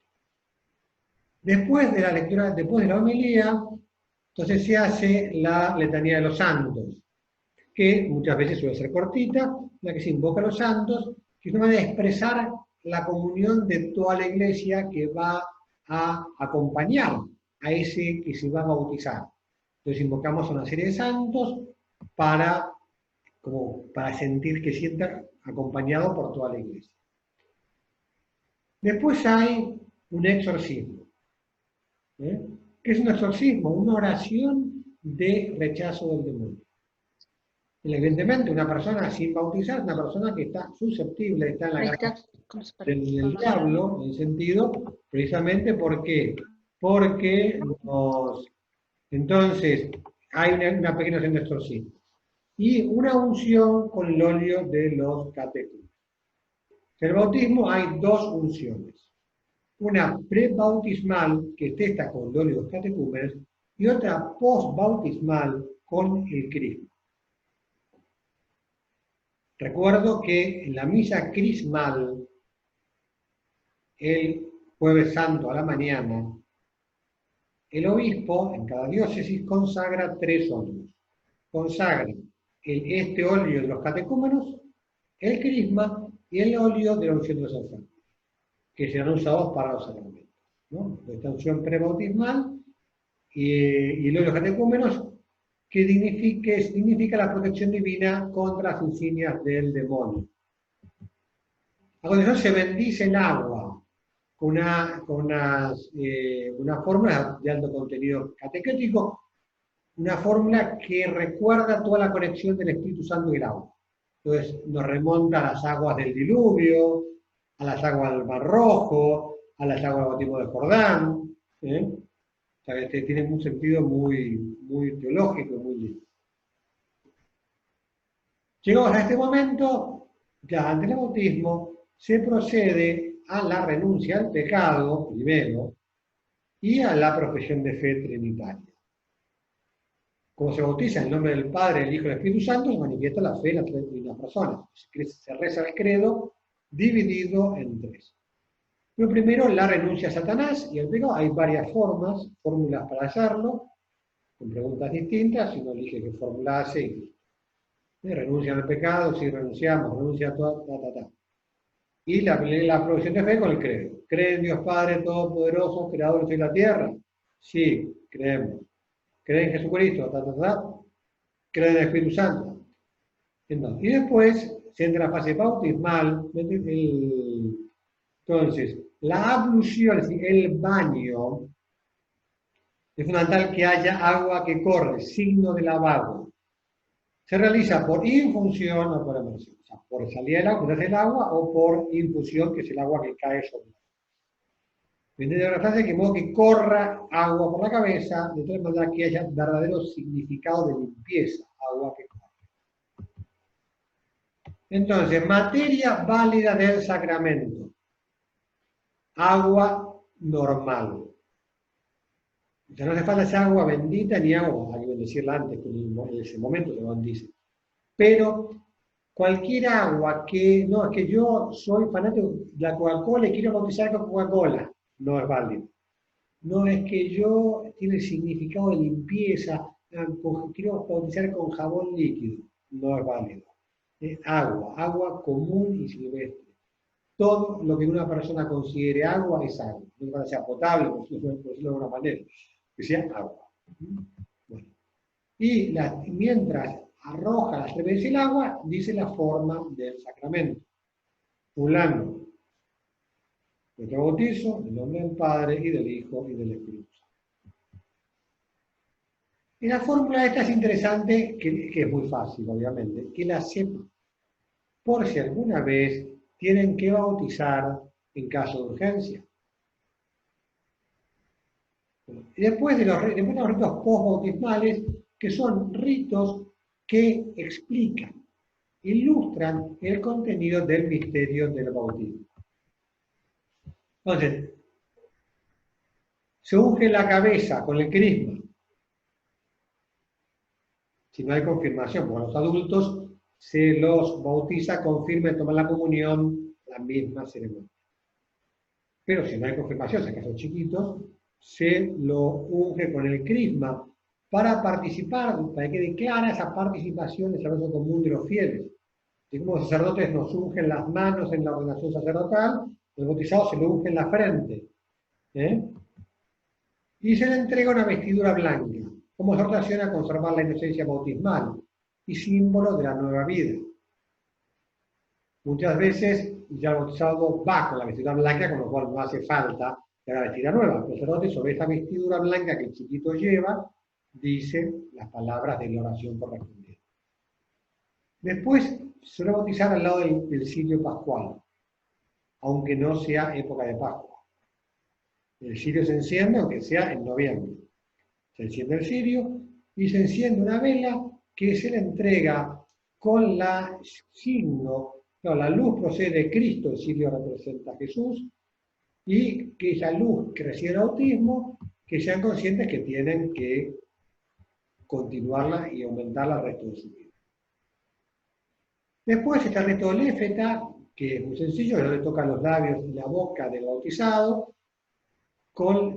Después de la homilía, entonces se hace la letanía de los santos, que muchas veces suele ser cortita, en la que se invoca a los santos, que es una manera de expresar la comunión de toda la iglesia que va a acompañar a ese que se va a bautizar. Entonces invocamos a una serie de santos para sentir que sienta acompañado por toda la iglesia. Después hay un exorcismo. ¿Qué es un exorcismo? Una oración de rechazo del demonio. Evidentemente, una persona sin bautizar es una persona que está susceptible, está en la casa del diablo, en el sentido, precisamente porque entonces hay una pequeña oración de exorcismo. Y una unción con el óleo de los catecúmenos. En el bautismo hay dos unciones. Una prebautismal, que es esta con el óleo de los catecúmenos, y otra postbautismal con el crisma. Recuerdo que en la misa crismal, el jueves santo a la mañana, el obispo en cada diócesis consagra 3 óleos. Consagra este óleo de los catecúmenos, el crisma y el óleo de la unción de los enfermos, que serán usados para los sacramentos, ¿no? Esta unción prebautismal y el óleo de los catecúmenos, que significa la protección divina contra las insignias del demonio. A continuación se bendice el agua con una fórmula de alto contenido catequético, una fórmula que recuerda toda la conexión del Espíritu Santo y el agua. Entonces nos remonta a las aguas del diluvio, a las aguas del Mar Rojo, a las aguas del bautismo de Jordán. O sea, tiene un sentido muy teológico, muy lindo. Llegados a este momento, ya ante el bautismo, se procede a la renuncia al pecado, primero, y a la profesión de fe trinitaria. Como se bautiza en el nombre del Padre, del Hijo y del Espíritu Santo, se manifiesta la fe en las tres divinas personas. Se reza el credo dividido en tres. Pero primero, la renuncia a Satanás y al pecado. Hay varias fórmulas para hacerlo, con preguntas distintas, si uno elige qué fórmula hace. Renuncia al pecado, si renunciamos, renuncia a todo, Y la profesión de fe con el credo. ¿Cree en Dios Padre Todopoderoso, Creador de la tierra? Sí, creemos. ¿Cree en Jesucristo? ¿Cree en el Espíritu Santo? Entonces, y después se entra en la fase bautismal. Entonces, la ablución, es decir, el baño, es fundamental que haya agua que corre, signo de lavado. Se realiza por infusión o por emersión. O sea, por salida del agua o por infusión, que es el agua que cae sobre el agua. Viene de la frase que modo que corra agua por la cabeza, de tal manera que haya verdadero significado de limpieza, agua que corre. Entonces, materia válida del sacramento. Agua normal. O sea, no hace falta esa agua bendita ni agua, hay que bendecirla antes, que en ese momento se lo bendice. Pero cualquier agua no, es que yo soy fanático de la Coca-Cola y quiero bautizar con Coca-Cola, no es válido. No, es que yo tiene significado de limpieza, quiero bautizar con jabón líquido, no es válido. Es agua común y silvestre. Todo lo que una persona considere agua es agua. No que sea potable, por decirlo de alguna manera, que sea agua. Bueno. Y mientras arroja las tres veces el agua, dice la forma del sacramento. Fulano, yo te bautizo en el nombre del Padre y del Hijo y del Espíritu Santo. Y la fórmula esta es interesante, que es muy fácil, obviamente, que la sepan. Por si alguna vez tienen que bautizar en caso de urgencia. Y después de los ritos postbautismales, que son ritos que explican, ilustran el contenido del misterio del bautismo. Entonces, se unge la cabeza con el crisma. Si no hay confirmación, porque a los adultos se los bautiza, confirma y toma la comunión, la misma ceremonia. Pero si no hay confirmación, si acaso chiquitos, se lo unge con el crisma para participar, para que declara esa participación en el sacerdocio común de los fieles. Así como los sacerdotes nos ungen las manos en la ordenación sacerdotal, el bautizado se lo unge en la frente. Y se le entrega una vestidura blanca, como exhortación a conservar la inocencia bautismal y símbolo de la nueva vida. Muchas veces ya el bautizado va con la vestidura blanca, con lo cual no hace falta que haga vestidura nueva. El sacerdote, sobre esta vestidura blanca que el chiquito lleva, dice las palabras de la oración correspondiente. Después se suele bautizar al lado del cirio pascual, aunque no sea época de Pascua. El cirio se enciende, aunque sea en noviembre. Se enciende el cirio y se enciende una vela que se le entrega con la signo. No, la luz procede de Cristo, el cirio representa a Jesús, y que esa luz que recibe el bautismo, que sean conscientes que tienen que continuarla y aumentarla el resto de su vida. Después está el rito del éfeta, que es muy sencillo, que le toca los labios y la boca del bautizado,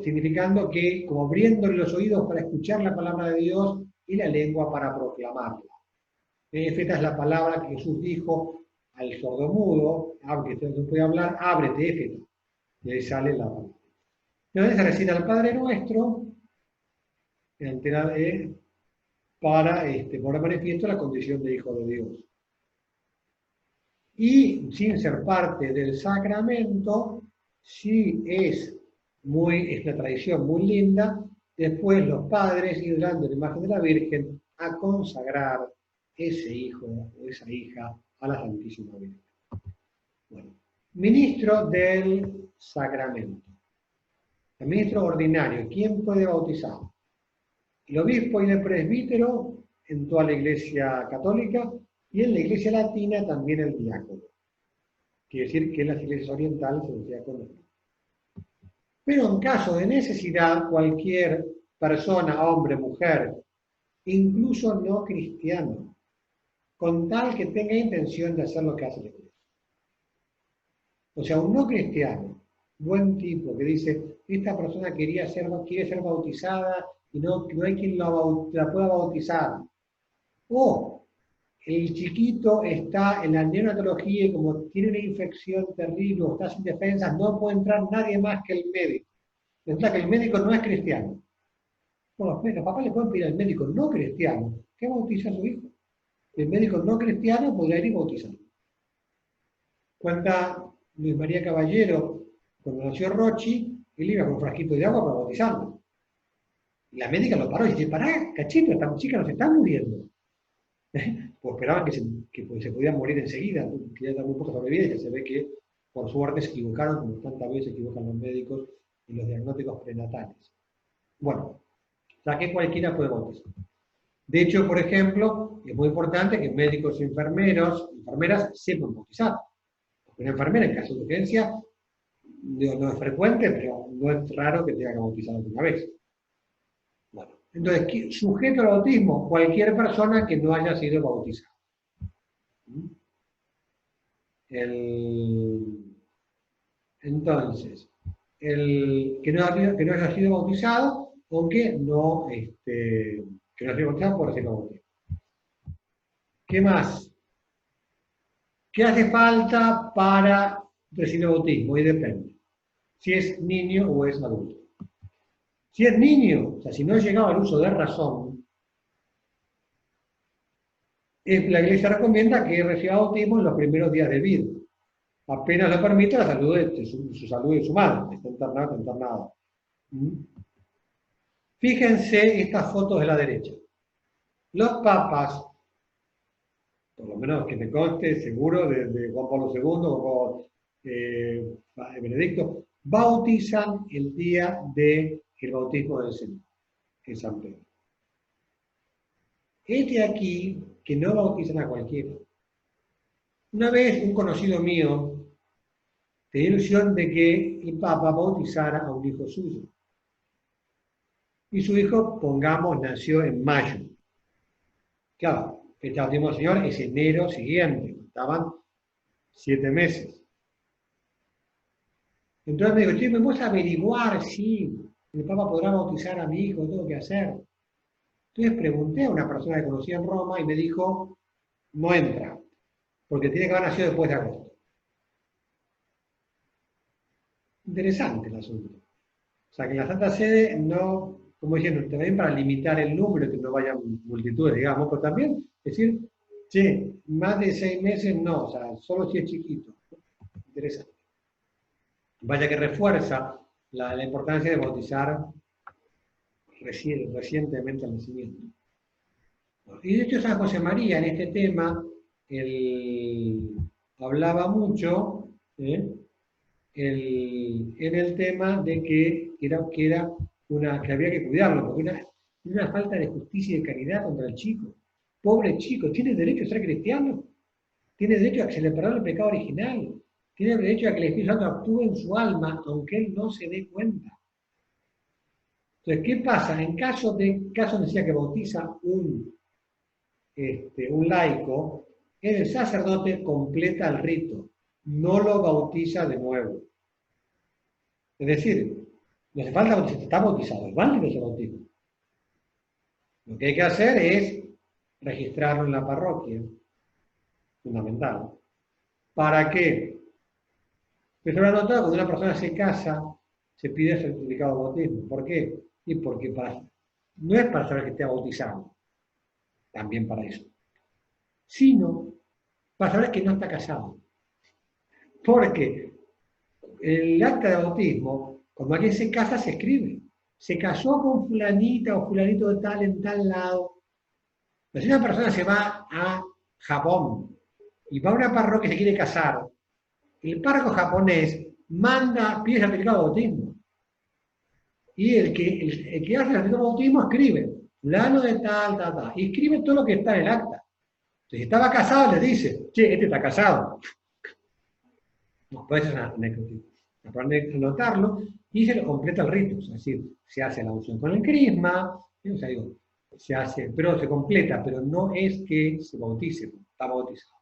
significando que, como abriéndole los oídos para escuchar la palabra de Dios y la lengua para proclamarla. Éfeta es la palabra que Jesús dijo al sordomudo, aunque no puede hablar, ábrete, éfeta. Y ahí sale la palabra. Entonces se recita el Padre Nuestro, para poner manifiesto la condición de Hijo de Dios. Y sin ser parte del sacramento, sí es una tradición muy linda, después los padres irán de la imagen de la Virgen a consagrar ese hijo o esa hija a la Santísima Virgen. Bueno, Ministro del sacramento. El ministro ordinario, ¿quién puede bautizar? El obispo y el presbítero en toda la iglesia católica y en la iglesia latina también el diácono. Quiere decir que en las iglesias orientales el diácono. Pero en caso de necesidad, cualquier persona, hombre, mujer, incluso no cristiano, con tal que tenga intención de hacer lo que hace la iglesia. O sea, un no cristiano, buen tipo, que dice, esta persona quiere ser bautizada y no hay quien la pueda bautizar. O el chiquito está en la neonatología y como tiene una infección terrible o está sin defensas, no puede entrar nadie más que el médico. Resulta que el médico no es cristiano. Bueno, los papás le pueden pedir al médico no cristiano que bautice a su hijo. El médico no cristiano podría ir y bautizar. Cuenta Luis María Caballero, cuando nació Rochi, él iba con un frasquito de agua para bautizarlo. Y la médica lo paró y dice, pará, cachito, esta chica nos está muriendo. Pues esperaban que se podían morir enseguida, que ya muy pocas sobrevividas, y se ve que por suerte se equivocaron, como tantas veces se equivocan los médicos en los diagnósticos prenatales. Bueno, o sea que cualquiera puede bautizar. De hecho, por ejemplo, es muy importante que médicos y enfermeras sepan bautizar. Porque una enfermera, en caso de urgencia, no es frecuente, pero no es raro que tenga que bautizar alguna vez. Bueno, entonces, sujeto al bautismo, cualquier persona que no haya sido bautizada. Entonces, el que no haya sido bautizado o que no haya sido bautizado por ser bautismo. ¿Qué más? ¿Qué hace falta para recibir el bautismo? Y depende. Si es niño o es adulto. Si es niño, o sea, si no ha llegado al uso de razón, la iglesia recomienda que reciba bautismo en los primeros días de vida. Apenas lo permite la salud su salud de su madre, está internado. Fíjense estas fotos de la derecha. Los papas, por lo menos que me conste, seguro, de Juan Pablo II, o Benedicto, bautizan el día del bautismo del Señor, en San Pedro. Este aquí, que no bautizan a cualquiera. Una vez un conocido mío tenía ilusión de que el Papa bautizara a un hijo suyo. Y su hijo, pongamos, nació en mayo. Claro, el bautismo del Señor es enero siguiente, estaban 7 meses. Entonces me dijo, che, ¿me vas a averiguar si el Papa podrá bautizar a mi hijo? ¿Tengo que hacer? Entonces pregunté a una persona que conocía en Roma y me dijo, no entra, porque tiene que haber nacido después de agosto. Interesante el asunto. O sea, que la Santa Sede no, como diciendo, también para limitar el número, que no vayan multitudes, digamos, pero también decir, che, más de 6 meses no, o sea, solo si es chiquito. Interesante. Vaya que refuerza la importancia de bautizar recientemente al nacimiento. Y de hecho San José María en este tema, él hablaba mucho en el tema de que había que cuidarlo, porque una falta de justicia y de caridad contra el chico. Pobre chico, tiene derecho a ser cristiano, tiene derecho a que se le perdone el pecado original, tiene derecho a que el Espíritu Santo actúe en su alma, aunque él no se dé cuenta. Entonces, ¿qué pasa? En caso decía que bautiza un laico, el sacerdote completa el rito, no lo bautiza de nuevo. Es decir, no hace falta bautizar, está bautizado, es válido ese bautismo. Lo que hay que hacer es registrarlo en la parroquia, fundamental. ¿Para qué? Pues se habrá notado cuando una persona se casa, se pide el certificado de bautismo. ¿Por qué? Y porque no es para saber que esté bautizado, también para eso, sino para saber que no está casado. Porque el acta de bautismo, cuando alguien se casa, se escribe. Se casó con fulanita o fulanito de tal en tal lado. Pero si una persona se va a Japón y va a una parroquia y se quiere casar, el párroco japonés pide certificado de bautismo. Y el que hace el certificado de bautismo escribe, fulano de tal, y escribe todo lo que está en el acta. Si estaba casado, le dice, che, este está casado. No, puede ser una anotarlo y se lo completa el rito. Es decir, se hace la unción con el crisma, o sea, digo, se hace, pero se completa, pero no es que se bautice, está bautizado.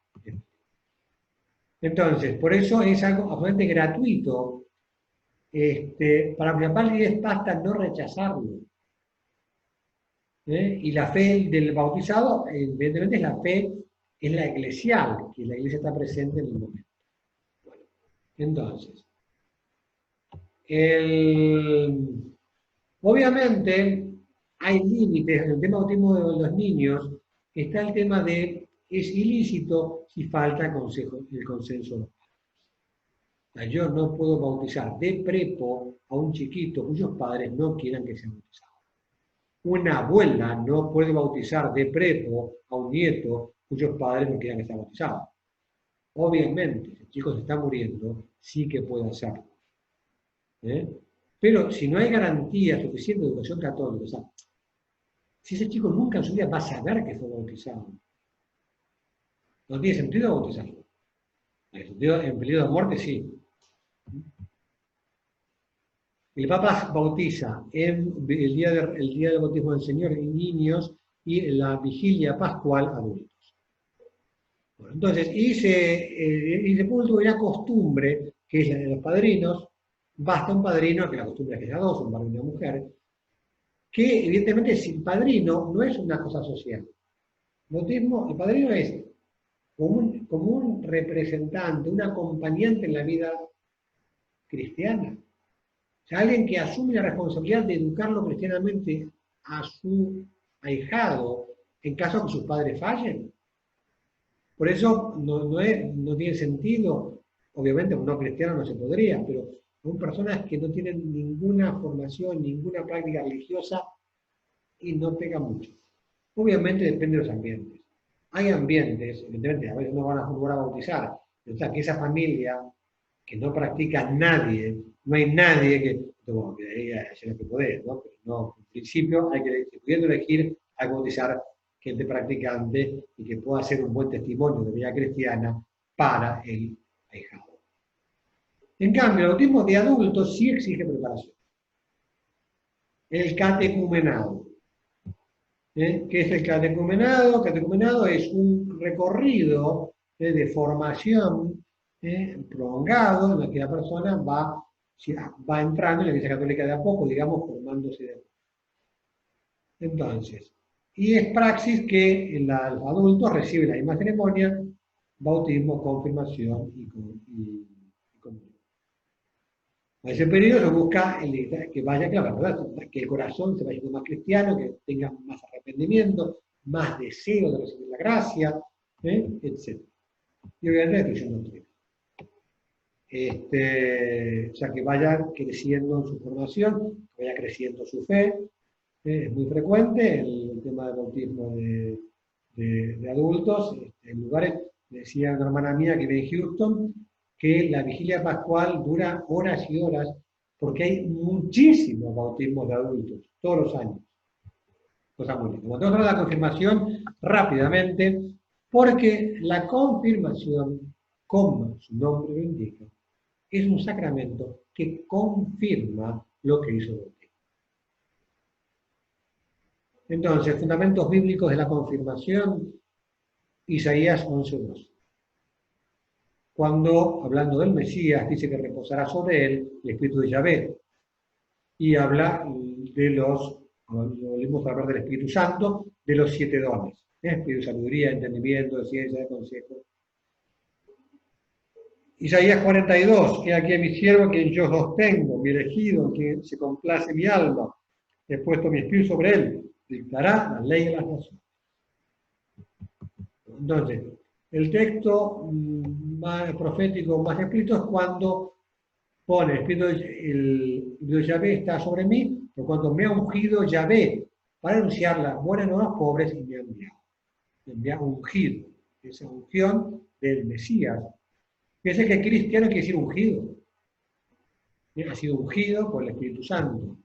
Entonces, por eso es algo absolutamente gratuito. Para mi papá es basta no rechazarlo. Y la fe del bautizado, evidentemente, es la fe, es la eclesial, que la iglesia está presente en el momento. Bueno, entonces, obviamente hay límites. En el tema bautismo de los niños está el tema de es ilícito si falta el consenso de los padres. Yo no puedo bautizar de prepo a un chiquito cuyos padres no quieran que sea bautizado. Una abuela no puede bautizar de prepo a un nieto cuyos padres no quieran que sea bautizado. Obviamente, si el chico se está muriendo, sí que puede hacerlo. Pero si no hay garantía suficiente de educación católica, o sea, si ese chico nunca en su vida va a saber que fue bautizado, no tiene sentido bautizarlo. En peligro de muerte, sí. El Papa bautiza el día del bautismo del Señor en niños y en la vigilia pascual adultos. Bueno, entonces, y por último, una costumbre, que es la de los padrinos. Basta un padrino, que la costumbre es que sea dos, un varón y una mujer, que evidentemente el padrino no es una cosa social. El padrino es como un representante, un acompañante en la vida cristiana. O sea, alguien que asume la responsabilidad de educarlo cristianamente a su ahijado en caso que sus padres fallen. Por eso no tiene sentido, obviamente un no cristiano no se podría, pero son personas que no tienen ninguna formación, ninguna práctica religiosa y no pega mucho. Obviamente depende de los ambientes. Hay ambientes, evidentemente, a veces no van a bautizar, o sea, que esa familia que no practica nadie, no hay nadie que, bueno, que ahí es lo que podés, ¿no? Pero no, en principio hay que, pudiendo elegir, hay que bautizar gente practicante y que pueda ser un buen testimonio de vida cristiana para el ahijado. En cambio, el bautismo de adultos sí exige preparación. El catecumenado. ¿Qué es el catecumenado? El catecumenado es un recorrido de formación prolongado en el que la persona va entrando en la Iglesia Católica de a poco, digamos, formándose de a poco. Entonces, y es praxis que los adultos reciben la misma ceremonia, bautismo, confirmación y comunión. A ese periodo se busca que vaya, claro, ¿verdad? Que el corazón se vaya más cristiano, que tenga más arrepentimiento, más deseo de recibir la gracia, etc. Y obviamente la expresión doctrina. O sea, que vaya creciendo en su formación, que vaya creciendo su fe. Es muy frecuente el tema del bautismo de adultos. En lugares, decía una hermana mía que vive en Houston, que la vigilia pascual dura horas y horas, porque hay muchísimos bautismos de adultos, todos los años. Cosa muy linda. Cuando vamos a la confirmación, rápidamente, porque la confirmación, como su nombre lo indica, es un sacramento que confirma lo que hizo el bautismo. Entonces, fundamentos bíblicos de la confirmación, Isaías 11:2. Cuando, hablando del Mesías, dice que reposará sobre él el Espíritu de Yahvé. Y habla de volvemos a hablar del Espíritu Santo, de los 7 dones. Espíritu de sabiduría, entendimiento, de ciencia, de consejo. Isaías 42, que aquí a mi siervo, quien yo sostengo, mi elegido, en quien se complace mi alma. He puesto mi espíritu sobre él, dictará la ley de las naciones. Entonces, el texto más profético, más explícito, es cuando pone el Espíritu de Yahvé está sobre mí, por cuanto me ha ungido Yahvé para anunciar las buenas nuevas a los pobres y me ha enviado. Me ha ungido. Esa unción del Mesías, Fíjense que cristiano quiere decir ungido. Ha sido ungido por el Espíritu Santo.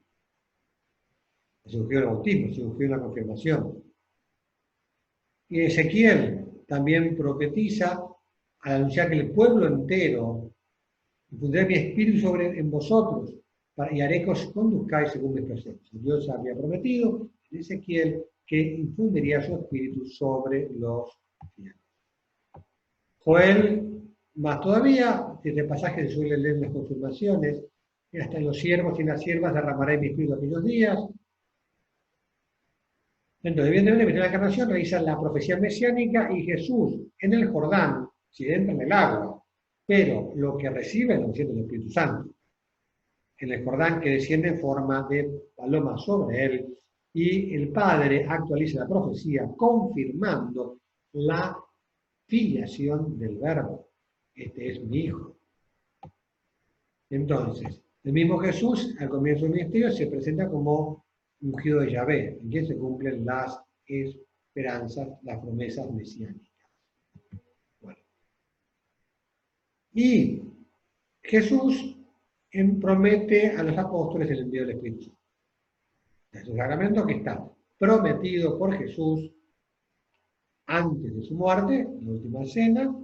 Ha sido ungido en el bautismo, ha sido ungido en la confirmación. Y Ezequiel también profetiza al anunciar que el pueblo entero infundiré mi espíritu en vosotros y haré que os conduzcáis según mis preceptos. Dios había prometido en Ezequiel que infundiría su espíritu sobre los cristianos. Joel, más todavía, desde pasajes se suele leer en las confirmaciones, hasta en los siervos y en las siervas derramaré mi espíritu aquellos días. Entonces, evidentemente, en la encarnación realiza la profecía mesiánica y Jesús en el Jordán, si entra en el agua, pero lo que recibe lo siente el Espíritu Santo. En el Jordán que desciende en forma de paloma sobre él, y el Padre actualiza la profecía confirmando la filiación del Verbo. Este es mi Hijo. Entonces, el mismo Jesús, al comienzo del ministerio, se presenta como ungido de Yahvé, en quien se cumplen las esperanzas, las promesas mesiánicas. Bueno. Y Jesús promete a los apóstoles el envío del Espíritu Santo. Es un sacramento que está prometido por Jesús antes de su muerte, en la última cena,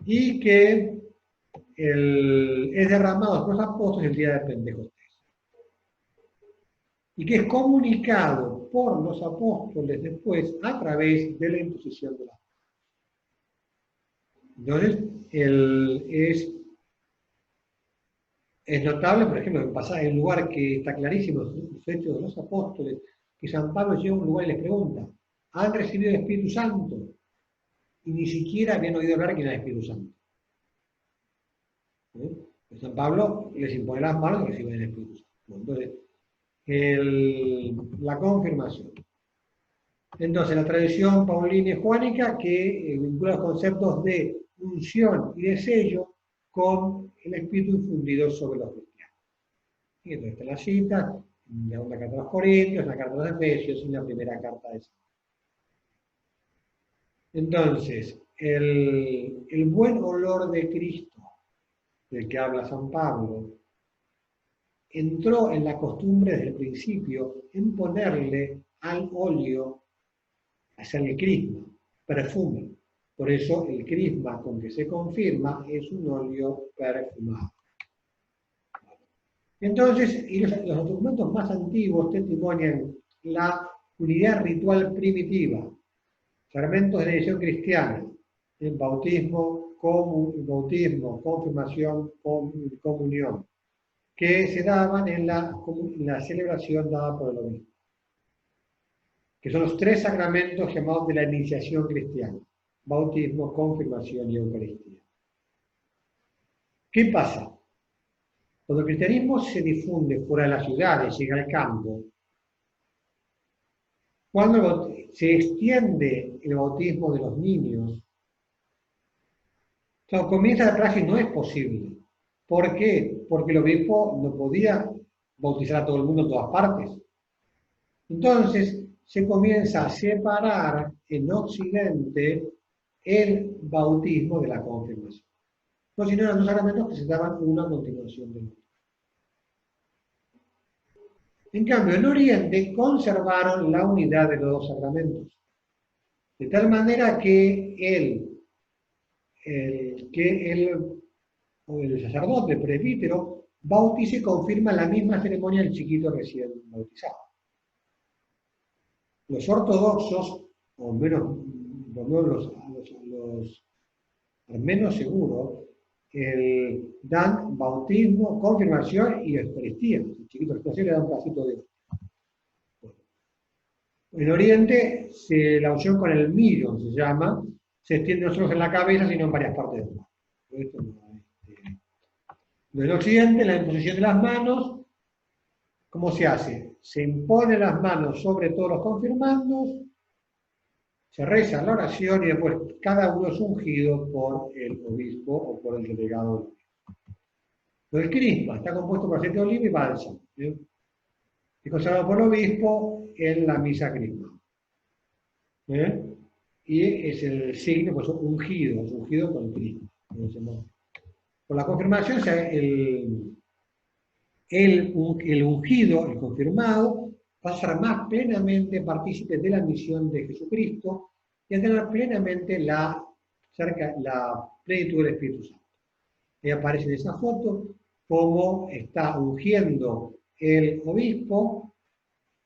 y que es derramado por los apóstoles el día de Pentecostés. Y que es comunicado por los apóstoles después a través de la imposición de las manos. Entonces, es notable, por ejemplo, en pasar en un lugar que está clarísimo, los hechos de los apóstoles, que San Pablo llega a un lugar y les pregunta, ¿han recibido el Espíritu Santo? Y ni siquiera habían oído hablar que era el Espíritu Santo. San Pablo les impone las manos y reciben el Espíritu Santo. Entonces, la confirmación. Entonces, la tradición paulina y juánica que vincula los conceptos de unción y de sello con el Espíritu infundido sobre los cristianos. Y entonces está la cita, en la segunda carta a los Corintios, en la carta a los Efesios y en la primera carta de San Pablo. Entonces, el buen olor de Cristo, del que habla San Pablo, entró en la costumbre desde el principio en ponerle al óleo, hacerle crisma, perfume. Por eso el crisma con que se confirma es un óleo perfumado. Entonces, y los documentos más antiguos testimonian la unidad ritual primitiva, sacramentos de la iniciación cristiana, el bautismo, confirmación, comunión, que se daban en la celebración dada por el obispo, que son los tres sacramentos llamados de la iniciación cristiana: bautismo, confirmación y Eucaristía. ¿Qué pasa? Cuando el cristianismo se difunde fuera de las ciudades, llega al campo, cuando se extiende el bautismo de los niños, cuando comienza la praxis no es posible. ¿Por qué? Porque el obispo no podía bautizar a todo el mundo en todas partes. Entonces se comienza a separar en Occidente el bautismo de la confirmación. No, sino eran dos sacramentos que se daban una a continuación del otro. En cambio, en Oriente conservaron la unidad de los dos sacramentos. De tal manera que el sacerdote, el presbítero, bautiza y confirma la misma ceremonia del chiquito recién bautizado. Los ortodoxos, o menos los armenos seguros, dan bautismo, confirmación y Eucaristía. El chiquito recién le da un pedacito de... En Oriente, la unción con el mirro se llama, se extiende no solo en la cabeza, sino en varias partes del cuerpo. En Occidente, la imposición de las manos, ¿cómo se hace? Se imponen las manos sobre todos los confirmandos, se reza la oración y después cada uno es ungido por el obispo o por el delegado del obispo. El crisma está compuesto por aceite de oliva y bálsamo. Es consagrado por el obispo en la misa crisma. Y es el signo, pues ungido con crisma. Con la confirmación, o sea, el ungido, el confirmado, va a ser más plenamente partícipe de la misión de Jesucristo y a tener plenamente la plenitud del Espíritu Santo. Ahí aparece en esa foto cómo está ungiendo el obispo,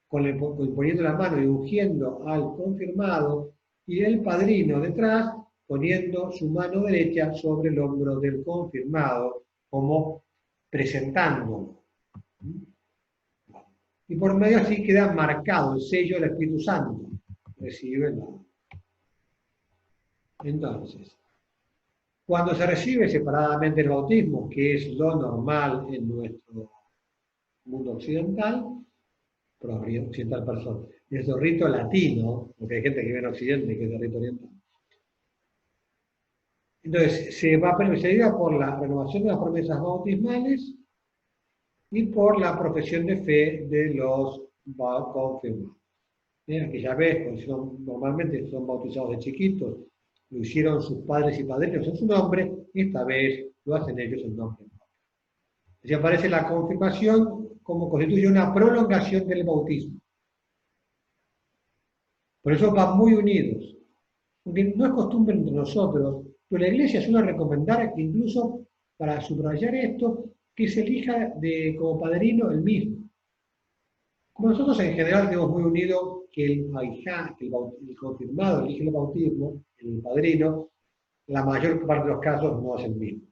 poniendo la mano y ungiendo al confirmado, y el padrino detrás poniendo su mano derecha sobre el hombro del confirmado, como presentándolo. Y por medio así queda marcado el sello del Espíritu Santo. Recibe la... Entonces, cuando se recibe separadamente el bautismo, que es lo normal en nuestro mundo occidental, pero occidental persona, es de rito latino, porque hay gente que vive en Occidente que es de rito oriental. Entonces, se iba por la renovación de las promesas bautismales y por la profesión de fe de los confirmados. Aquella vez, normalmente son bautizados de chiquitos, lo hicieron sus padres y padrinos en su nombre, esta vez lo hacen ellos en nombre propio. Así aparece la confirmación como constituye una prolongación del bautismo. Por eso van muy unidos. Aunque no es costumbre entre nosotros, pero la Iglesia suele recomendar, incluso para subrayar esto, que se elija como padrino el mismo. Como nosotros en general tenemos muy unido que el confirmado elige el bautismo, el padrino, la mayor parte de los casos no es el mismo.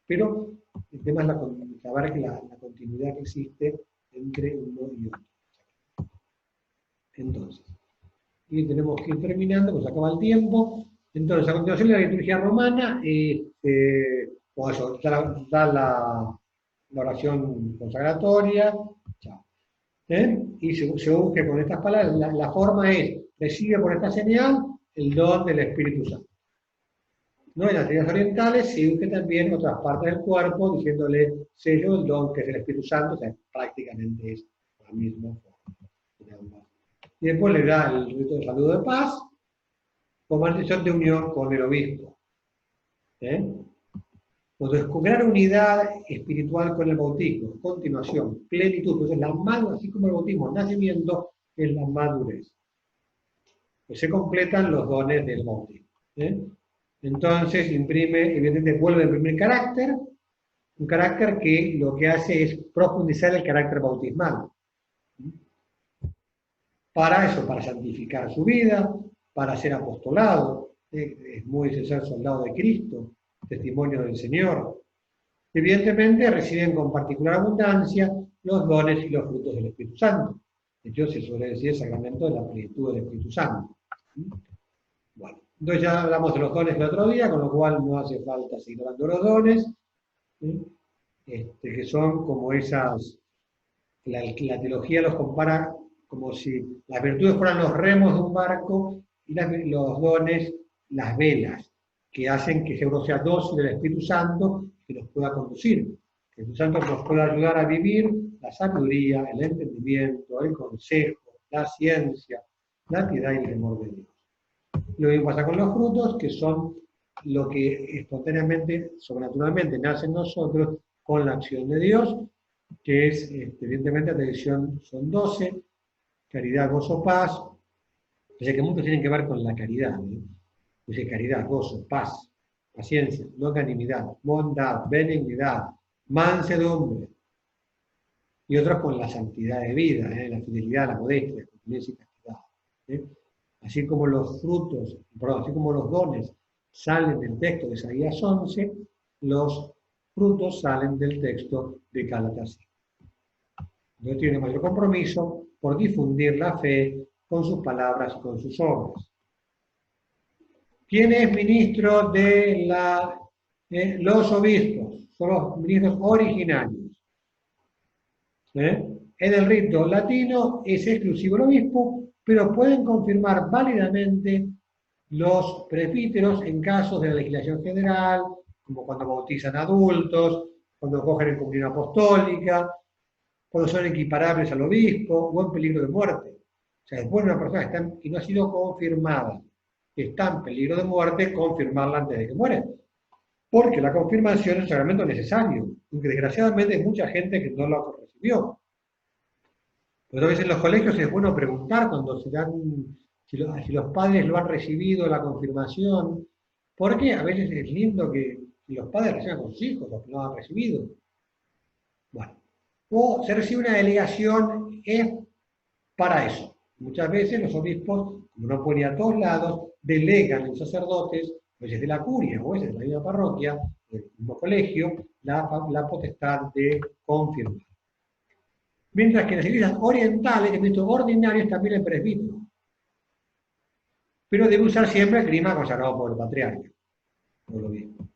Pero el tema es saber que la continuidad que existe entre uno y otro. Entonces, y tenemos que ir terminando, pues acaba el tiempo. Entonces, a continuación de la liturgia romana, pues eso, da la oración consagratoria, chao. Y se unge con estas palabras. La forma es, recibe por esta señal el don del Espíritu Santo. ¿No? En las teorías orientales se unge también otras partes del cuerpo, diciéndole sello el don que es el Espíritu Santo, o sea, prácticamente es la misma forma. Y después le da el rito de saludo de paz, con maldición de unión con el obispo. Entonces, con gran unidad espiritual con el bautismo, continuación, plenitud, entonces la madurez, así como el bautismo, nacimiento, es la madurez. Pues se completan los dones del bautismo. Entonces, evidentemente vuelve a imprimir carácter, un carácter que lo que hace es profundizar el carácter bautismal. Para eso, para santificar su vida, para ser apostolado, es muy necesario ser soldado de Cristo, testimonio del Señor. Evidentemente reciben con particular abundancia los dones y los frutos del Espíritu Santo. De hecho, se suele decir el sacramento de la plenitud del Espíritu Santo. Bueno, entonces ya hablamos de los dones el otro día, con lo cual no hace falta seguir hablando de los dones, que son como esas, la teología los compara como si las virtudes fueran los remos de un barco y los dones las velas, que hacen que uno sea dócil del Espíritu Santo que nos pueda conducir. Que el Espíritu Santo nos pueda ayudar a vivir la sabiduría, el entendimiento, el consejo, la ciencia, la piedad y el temor de Dios. Lo mismo pasa con los frutos, que son lo que espontáneamente, sobrenaturalmente, nace en nosotros con la acción de Dios, que es, evidentemente, la tradición son 12, caridad, gozo, paz. O sea que muchos tienen que ver con la caridad. Dice caridad, gozo, paz, paciencia, longanimidad, bondad, benignidad, mansedumbre. Y otros con la santidad de vida, la fidelidad, la modestia, la continencia y castidad. Así como los frutos, así como los dones salen del texto de Isaías 11, los frutos salen del texto de Gálatas 5. Entonces tiene mayor compromiso por difundir la fe con sus palabras y con sus obras. ¿Quién es ministro de los obispos? Son los ministros originarios. En el rito latino es exclusivo el obispo, pero pueden confirmar válidamente los presbíteros en casos de la legislación general, como cuando bautizan adultos, cuando cogen en comunión apostólica, cuando son equiparables al obispo o en peligro de muerte. O sea, después de una persona que no ha sido confirmada, que está en peligro de muerte, confirmarla antes de que muere. porque la confirmación es un sacramento necesario, aunque desgraciadamente hay mucha gente que no lo recibió. Pero a veces en los colegios es bueno preguntar cuando se dan, si los padres lo han recibido, la confirmación, porque a veces es lindo que los padres reciban con sus hijos, los que no lo han recibido. Bueno, o se recibe una delegación es para eso. Muchas veces los obispos, como no pueden ir a todos lados, delegan a los sacerdotes, a veces de la curia o a veces de la misma parroquia, del mismo colegio, la potestad de confirmar. Mientras que en las iglesias orientales, el ministro ordinario es también el presbítero. Pero debe usar siempre el clima consagrado por el patriarca, por lo mismo.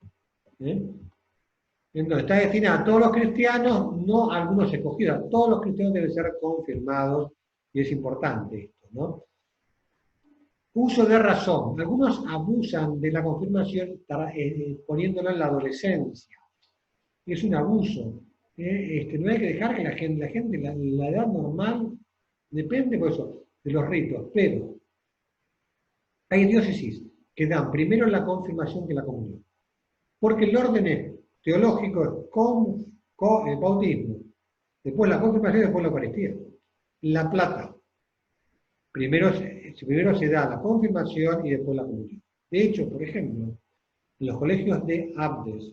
Entonces, está destinado a todos los cristianos, no a algunos escogidos. A todos los cristianos deben ser confirmados, y es importante esto, ¿no? Uso de razón. Algunos abusan de la confirmación poniéndola en la adolescencia. Es un abuso. No hay que dejar que la gente, la edad normal, depende por eso, de los ritos, pero hay diócesis que dan primero la confirmación que la comunión. Porque el orden teológico es el bautismo, después la confirmación y después la Eucaristía. La Plata. Primero se da la confirmación y después la comunión. De hecho, por ejemplo, en los colegios de abdes,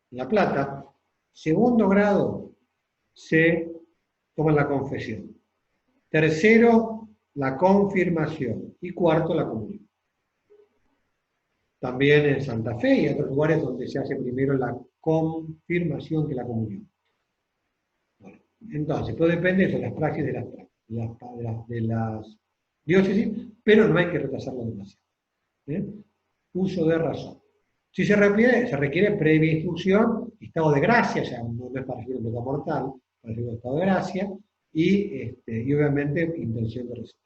en La Plata, segundo grado se toma la confesión. Tercero, la confirmación. Y cuarto, la comunión. También en Santa Fe y en otros lugares donde se hace primero la confirmación que la comunión. Bueno, entonces, todo depende de las praxis de las diócesis, pero no hay que retrasarlo demasiado. Uso de razón. Si se requiere previa instrucción, estado de gracia, o sea, no es para recibir un pecado mortal, para recibir un estado de gracia, y obviamente intención de recibir.